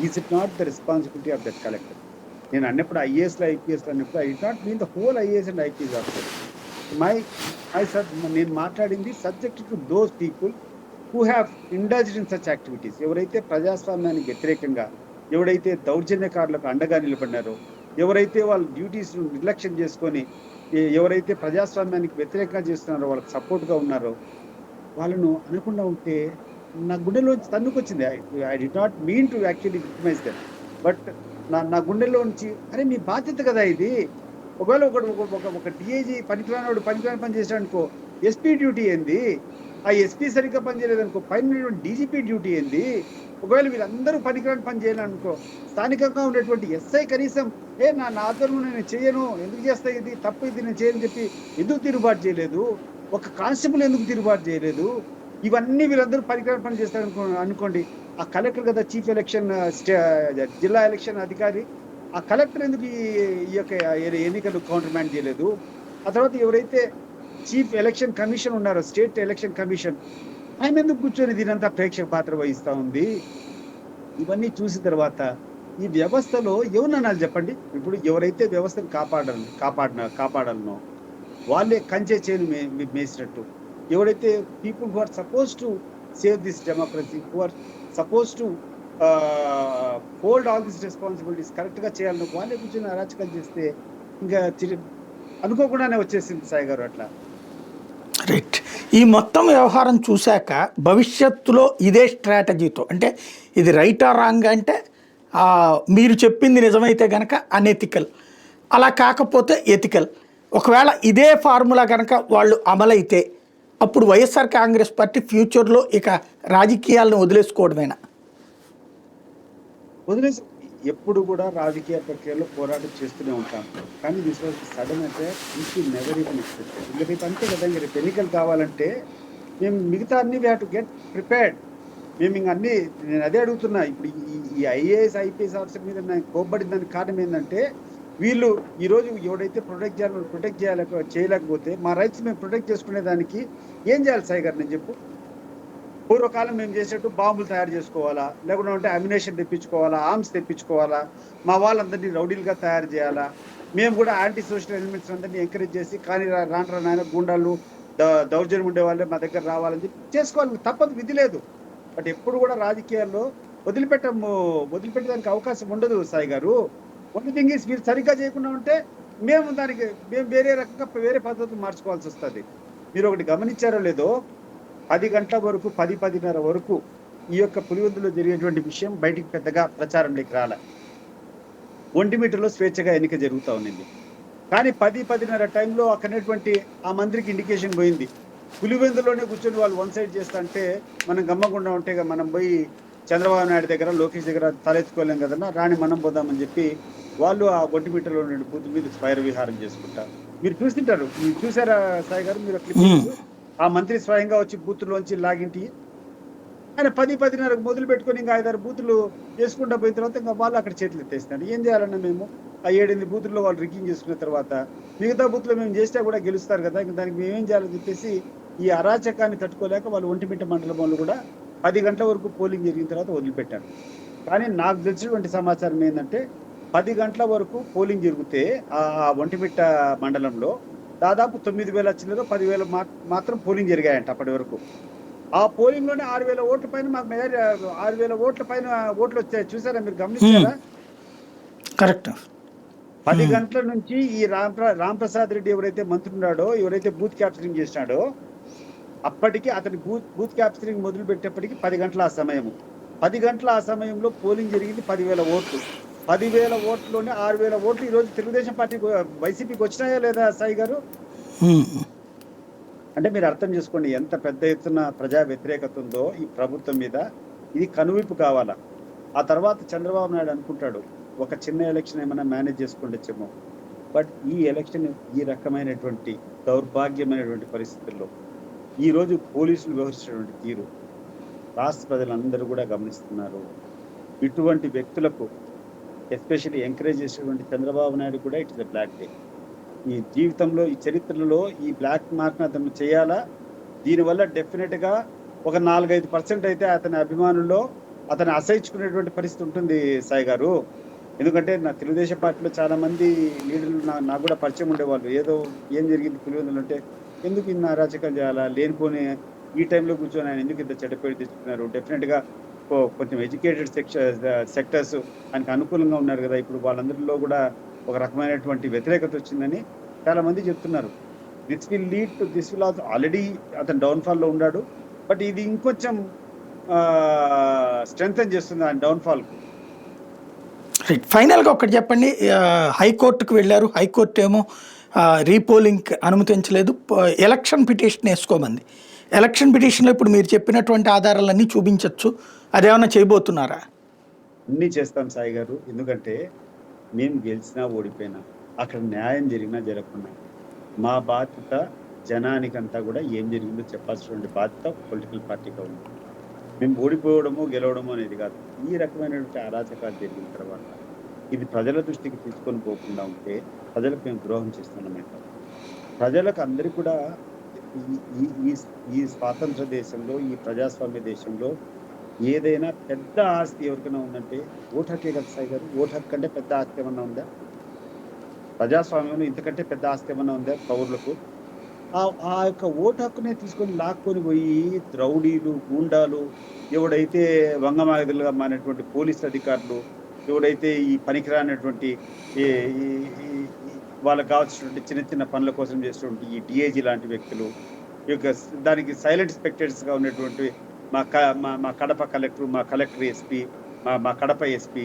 is it not the responsibility of that collector? నేను అన్నప్పుడు ఐఏఎస్లో ఐపీఎస్లో అన్నప్పుడు I did not mean the whole IAS and IPS officer. నేను మాట్లాడింది subject to those people who have indulged in such activities. ఎవరైతే ప్రజాస్వామ్యానికి వ్యతిరేకంగా, ఎవరైతే దౌర్జన్యకారులకు అండగా నిలబడినారో, ఎవరైతే వాళ్ళ డ్యూటీస్ను నిర్లక్ష్యం చేసుకొని ఎవరైతే ప్రజాస్వామ్యానికి వ్యతిరేకంగా చేస్తున్నారో, వాళ్ళకి సపోర్ట్గా ఉన్నారో, వాళ్ళను అనకుండా ఉంటే నా గుండెలోంచి తన్నుకొచ్చింది. I did not mean to actually victimise them, but నా గుండెల్లోంచి అరే మీ బాధ్యత కదా ఇది. ఒకవేళ ఒక డిఐజీ పనికిరాని పని చేశాడు అనుకో, ఎస్పీ డ్యూటీ ఏంది? ఆ ఎస్పీ సరిగ్గా పనిచేయలేదనుకో, పైన డీజీపీ డ్యూటీ ఏంది? ఒకవేళ వీళ్ళందరూ పనికిరాని పని చేయాలనుకో, స్థానికంగా ఉండేటువంటి ఎస్ఐ కనీసం నా ఆధ్వర్యంలో నేను చేయను, ఎందుకు చేస్తా, ఇది తప్పు, ఇది నేను చేయని చెప్పి ఎందుకు తిరుగుబాటు చేయలేదు? ఒక కానిస్టేబుల్ ఎందుకు తిరుగుబాటు చేయలేదు? ఇవన్నీ వీళ్ళందరూ పనికిరాని పని చేస్తారు అనుకోండి, ఆ కలెక్టర్ కదా చీఫ్ ఎలక్షన్ జిల్లా ఎలక్షన్ అధికారి, ఆ కలెక్టర్ ఎందుకు ఈ యొక్క ఎన్నికలు కౌంటర్ మ్యాన్ చేయలేదు? ఆ తర్వాత ఎవరైతే చీఫ్ ఎలక్షన్ కమిషన్ ఉన్నారో, స్టేట్ ఎలక్షన్ కమిషన్, ఆయన ఎందుకు కూర్చొని దీనంతా ప్రేక్షక పాత్ర వహిస్తూ ఉంది? ఇవన్నీ చూసిన తర్వాత ఈ వ్యవస్థలో ఎవరన్నారు చెప్పండి? ఇప్పుడు ఎవరైతే వ్యవస్థను కాపాడాలనో వాళ్ళే కంచె చేను మేసినట్టు, ఎవరైతే people who are suppose to save this democracy, who are suppose to hold all this responsibilities కరెక్ట్గా చేయాలని వాళ్ళే కూర్చొని అరాచకాలు చేస్తే ఇంకా అనుకోకుండానే వచ్చేసింది సాయి గారు అట్లా. రైట్. ఈ మొత్తం వ్యవహారం చూశాక భవిష్యత్తులో ఇదే స్ట్రాటజీతో అంటే ఇది రైట్ ఆర్ రాంగ్ అంటే మీరు చెప్పింది నిజమైతే కనుక అనెథికల్, అలా కాకపోతే ఎథికల్. ఒకవేళ ఇదే ఫార్ములా కనుక వాళ్ళు అమలైతే అప్పుడు వైఎస్ఆర్ కాంగ్రెస్ పార్టీ ఫ్యూచర్లో ఇక రాజకీయాలను వదిలేసుకోవడమేనా? వదిలేసి ఎప్పుడు కూడా రాజకీయ ప్రక్రియలో పోరాటం చేస్తూనే ఉంటాం. కానీ this was sudden attack which we never even expected. ఇంకా రేపు అంతే కదా, ఇంకా రేపు ఎన్నికలు కావాలంటే మేము మిగతా అన్ని we have to get prepared. మేము ఇంక అన్ని, నేను అదే అడుగుతున్నా ఇప్పుడు ఈ ఐఏఎస్ ఐపీఎస్ ఆఫీసర్ మీద నాకు కోప్పడిన దానికి కారణం ఏంటంటే వీళ్ళు ఈరోజు ఎవడైతే ప్రొటెక్ట్ చేయలేకపోతే మా రైట్స్ మేము ప్రొటెక్ట్ చేసుకునే దానికి ఏం చేయాలి సాయి గారు? నేను చెప్పు. పూర్వకాలం మేము చేసేట్టు బాంబులు తయారు చేసుకోవాలా, లేకుంటే అమ్యునేషన్ తెప్పించుకోవాలా, ఆర్మ్స్ తెప్పించుకోవాలా, మా వాళ్ళందరినీ రౌడీలుగా తయారు చేయాలా, మేము కూడా యాంటీ సోషల్ ఎలిమెంట్స్ అందరినీ ఎంకరేజ్ చేసి కానీ రాండ్రా నాయన గుండాలు దౌర్జన్యం ఉండే వాళ్ళే మా దగ్గర రావాలని చెప్పి చేసుకోవాలి, తప్పదు, విధి లేదు. బట్ ఎప్పుడు కూడా రాజకీయాల్లో వదిలిపెట్టడానికి అవకాశం ఉండదు సాయి గారు. ఓన్లీ థింగ్ ఈస్ మీరు సరిగ్గా చేయకుండా ఉంటే మేము వేరే రకంగా వేరే పద్ధతులు మార్చుకోవాల్సి వస్తుంది. మీరు ఒకటి గమనించారో లేదో, 10 గంటల వరకు 10-10:30 వరకు ఈ యొక్క పులివెందులో జరిగేటువంటి విషయం బయటికి పెద్దగా ప్రచారంలోకి రాలే. ఒంటిమిట్టలో స్వేచ్ఛగా ఎన్నిక జరుగుతూ ఉన్నింది. కానీ 10-10:30 టైంలో అక్కడటువంటి ఆ మంత్రికి ఇండికేషన్ పోయింది, పులివెందులోనే కూర్చొని వాళ్ళు వన్ సైడ్ చేస్తా అంటే మనం గమ్మకుండా ఉంటే మనం పోయి చంద్రబాబు నాయుడు దగ్గర లోకేష్ దగ్గర తలెత్తుకోలేం కదన్నా, రాణి మనం పోదామని చెప్పి వాళ్ళు ఆ ఒంటిమిట్టలో నుండి బూత్ మీద స్వైర విహారం చేసుకుంటారు. మీరు చూస్తుంటారు, మీరు చూసారా సాయి గారు? మీరు ఆ మంత్రి స్వయంగా వచ్చి బూతుల్లోంచి లాగింటి ఆయన 10-10:30 మొదలు పెట్టుకొని ఇంకా 5-6 బూతులు చేసుకుంటూ పోయిన తర్వాత ఇంకా వాళ్ళు అక్కడ చేతులు ఎత్తేస్తున్నారు. ఏం చేయాలన్నా మేము ఆ 7-8 బూతుల్లో వాళ్ళు రిగ్గింగ్ చేసుకున్న తర్వాత మిగతా బూత్లో మేము చేస్తే కూడా గెలుస్తారు కదా, ఇంకా దానికి మేమేం చేయాలని చెప్పేసి ఈ అరాచకాన్ని తట్టుకోలేక వాళ్ళు ఒంటిమిట్ట మండలం వాళ్ళు కూడా 10 గంటల వరకు పోలింగ్ జరిగిన తర్వాత వదిలిపెట్టారు. కానీ నాకు తెలిసినటువంటి సమాచారం ఏంటంటే 10 గంటల వరకు పోలింగ్ జరిగితే ఆ ఒంటిమిట్ట మండలంలో దాదాపు 9,000 చిల్లర 10,000 మాత్రం పోలింగ్ జరిగాయంట అప్పటి వరకు. ఆ పోలింగ్ లోనే 6,000 ఓట్ల పైన మాకు మెజారిటీ 6,000 ఓట్ల పైన ఓట్లు వచ్చాయి. చూసారా, మీరు గమనించారా? కరెక్ట్. 10 గంటల నుంచి ఈ రాంప్రసాద్ రెడ్డి ఎవరైతే మంత్రి ఉన్నాడో, ఎవరైతే బూత్ క్యాప్చరింగ్ చేసినాడో, అప్పటికి అతని బూత్ క్యాప్చరింగ్ మొదలు పెట్టేప్పటికి 10 గంటల ఆ సమయము. 10 గంటల ఆ సమయంలో పోలింగ్ జరిగింది 10,000 ఓట్లు. 10,000 ఓట్లోనే 6,000 ఓట్లు ఈరోజు తెలుగుదేశం పార్టీ వైసీపీకి వచ్చినాయా లేదా సాయి గారు? అంటే మీరు అర్థం చేసుకోండి ఎంత పెద్ద ఎత్తున ప్రజా వ్యతిరేకత ఉందో ఈ ప్రభుత్వం మీద. ఇది కనువిప్పు కావాలా. ఆ తర్వాత చంద్రబాబు నాయుడు అనుకుంటాడు ఒక చిన్న ఎలక్షన్ ఏమైనా మేనేజ్ చేసుకుంటొచ్చేమో. బట్ ఈ ఎలక్షన్ ఈ రకమైనటువంటి దౌర్భాగ్యమైనటువంటి పరిస్థితుల్లో ఈరోజు పోలీసులు వ్యవహరించినటువంటి తీరు రాష్ట్ర ప్రజలందరూ కూడా గమనిస్తున్నారు. ఇటువంటి వ్యక్తులకు ఎస్పెషల్లీ ఎంకరేజ్ చేసేటువంటి చంద్రబాబు నాయుడు కూడా it is a black day. ఈ జీవితంలో ఈ చరిత్రలో ఈ బ్లాక్ మార్క్ని అతను చేయాలా. దీనివల్ల డెఫినెట్గా ఒక 4-5% అయితే అతని అభిమానుల్లో అతను అసహించుకునేటువంటి పరిస్థితి ఉంటుంది సాయి గారు. ఎందుకంటే నా తెలుగుదేశం పార్టీలో చాలా మంది లీడర్లు నాకు కూడా పరిచయం ఉండేవాళ్ళు. ఏదో ఏం జరిగింది పులివెందులు అంటే, ఎందుకు ఇన్ని అరాచకం చేయాలా, లేనిపోని ఈ టైంలో కూర్చొని ఆయన ఎందుకు ఇంత చెడ్డపేరు తెచ్చుకున్నారు. డెఫినెట్గా కొంచెం ఎడ్యుకేటెడ్ సెక్టర్స్ ఆయనకు అనుకూలంగా ఉన్నారు కదా, ఇప్పుడు వాళ్ళందరిలో కూడా ఒక రకమైనటువంటి వ్యతిరేకత వచ్చిందని చాలా మంది చెప్తున్నారు. దిస్ విల్ ఆల్రెడీ అతను డౌన్ఫాల్లో ఉన్నాడు. బట్ ఇది ఇంకొంచెం స్ట్రెంగ్తన్ చేస్తుంది ఆయన డౌన్ఫాల్కు. రైట్. ఫైనల్గా ఒకటి చెప్పండి, హైకోర్టుకు వెళ్ళారు, హైకోర్టు ఏమో రీపోలింగ్ అనుమతించలేదు, ఎలక్షన్ పిటిషన్ వేసుకోమంది. ఎలక్షన్ పిటిషన్లో ఇప్పుడు మీరు చెప్పినటువంటి ఆధారాలన్నీ చూపించవచ్చు, అదేమన్నా చేయబోతున్నారా? అన్నీ చేస్తాం సాయి గారు. ఎందుకంటే మేము గెలిచినా ఓడిపోయినా అక్కడ న్యాయం జరిగినా జరగకుండా మా బాధ్యత జనానికంతా కూడా ఏం జరిగిందో చెప్పాల్సినటువంటి బాధ్యత పొలిటికల్ పార్టీగా ఉంది. మేము ఓడిపోవడము గెలవడము అనేది కాదు. ఈ రకమైనటువంటి అరాచకాలు జరిగిన తర్వాత ఇది ప్రజల దృష్టికి తీసుకొని పోకుండా ఉంటే ప్రజలకు మేము ద్రోహం చేస్తున్నామే. ప్రజలకు అందరికీ కూడా ఈ స్వాతంత్ర దేశంలో, ఈ ప్రజాస్వామ్య దేశంలో ఏదైనా పెద్ద ఆస్తి ఎవరికైనా ఉందంటే ఓటు హక్కే కదా సాయి గారు. ఓటు హక్కు కంటే పెద్ద ఆస్తి ఏమన్నా ఉందా? ప్రజాస్వామ్యంలో ఇంతకంటే పెద్ద ఆస్తి ఏమన్నా ఉందా పౌరులకు? ఆ యొక్క ఓటు హక్కునే తీసుకొని లాక్కొని పోయి రౌడీలు, గూండాలు, ఎవడైతే వంగమాగదులుగా మారినటువంటి పోలీసు అధికారులు, ఎవడైతే ఈ పనికిరానటువంటి వాళ్ళకు కావాల్సినటువంటి చిన్న చిన్న పనుల కోసం చేసినటువంటి ఈ డిఐజీ లాంటి వ్యక్తులు, ఈ యొక్క దానికి సైలెంట్ స్పెక్టేటర్స్గా ఉన్నటువంటి మా కడప కలెక్టర్, మా కలెక్టర్ ఎస్పీ, మా కడప ఎస్పీ,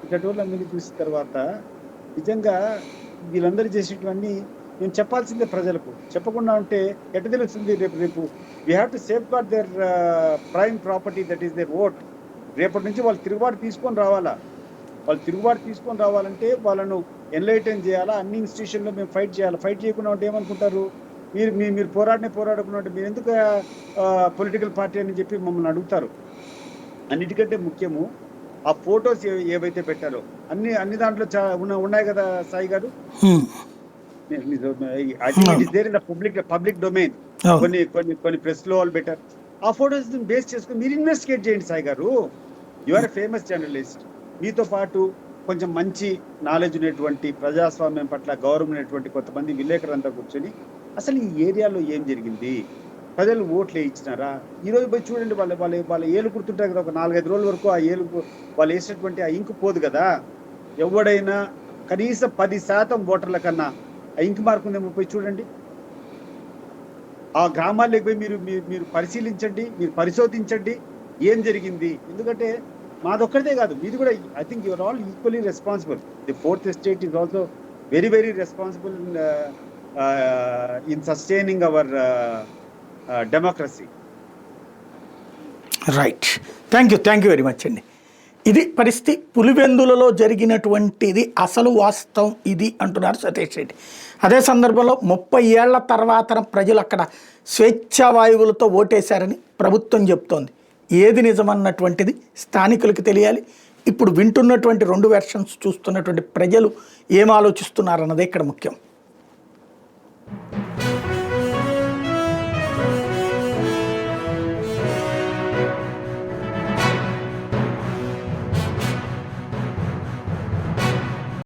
ఇట్లాంటి వాళ్ళందరినీ చూసిన తర్వాత నిజంగా వీళ్ళందరూ చేసేటివన్నీ మేము చెప్పాల్సిందే ప్రజలకు. చెప్పకుండా ఉంటే ఎట్ట తెలుస్తుంది? రేపు we have to safeguard their prime property, that is their vote. రేపటి నుంచి వాళ్ళు తిరుగుబాటు తీసుకొని రావాలా. వాళ్ళు తిరుగుబాటు తీసుకొని రావాలంటే వాళ్ళను ఎన్లైటన్ చేయాలా. అన్ని ఇన్స్టిట్యూషన్లో మేము ఫైట్ చేయాలి. ఫైట్ చేయకుండా ఉంటే ఏమనుకుంటారు? మీరు పోరాడకుండా ఉంటే మీరు ఎందుకు పొలిటికల్ పార్టీ అని చెప్పి మమ్మల్ని అడుగుతారు. అన్నిటికంటే ముఖ్యము ఆ ఫొటోస్ ఏవైతే పెట్టారో అన్ని దాంట్లో ఉన్నాయి కదా Sai garu. I think it is there in the public domain. కొన్ని ప్రెస్ లో వాళ్ళు పెట్టారు. ఆ ఫొటోస్ బేస్ చేసుకుని మీరు ఇన్వెస్టిగేట్ చేయండి Sai garu. You are a famous journalist. మీతో పాటు కొంచెం మంచి నాలెడ్జ్ ఉన్నటువంటి, ప్రజాస్వామ్యం పట్ల గౌరవం ఉన్నటువంటి కొంతమంది విలేకరులంతా కూర్చొని అసలు ఈ ఏరియాలో ఏం జరిగింది, ప్రజలు ఓట్లు వేయించినారా, ఈరోజు పోయి చూడండి. వాళ్ళ ఏలు గుర్తుంటారు కదా, ఒక 4-5 రోజుల వరకు ఆ ఏలు వాళ్ళు వేసినటువంటి ఆ ఇంకు పోదు కదా. ఎవడైనా కనీసం 10% ఓటర్ల కన్నా ఆ ఇంకు మార్క్ ఉందేమో పోయి చూడండి. ఆ గ్రామాల్లోకి పోయి మీరు పరిశీలించండి, మీరు పరిశోధించండి ఏం జరిగింది. ఎందుకంటే మాదొక్కడిదే కాదు, మీది కూడా. I think you're all equally responsible. The fourth estate is also very very responsible in sustaining our democracy. Right. Thank you very much అండి. ఇది పరిస్థితి. పులివెందులలో జరిగినటువంటిది అసలు వాస్తవం ఇది అంటున్నారు సతీష్ రెడ్డి. అదే సందర్భంలో 30 ఏళ్ల తర్వాత ప్రజలు అక్కడ స్వేచ్ఛావాయువులతో ఓటేశారని ప్రభుత్వం చెప్తోంది. ఏది నిజమన్నటువంటిది స్థానికులకు తెలియాలి. ఇప్పుడు వింటున్నటువంటి 2 వెర్షన్స్ చూస్తున్నటువంటి ప్రజలు ఏం ఆలోచిస్తున్నారన్నదే ఇక్కడ ముఖ్యం.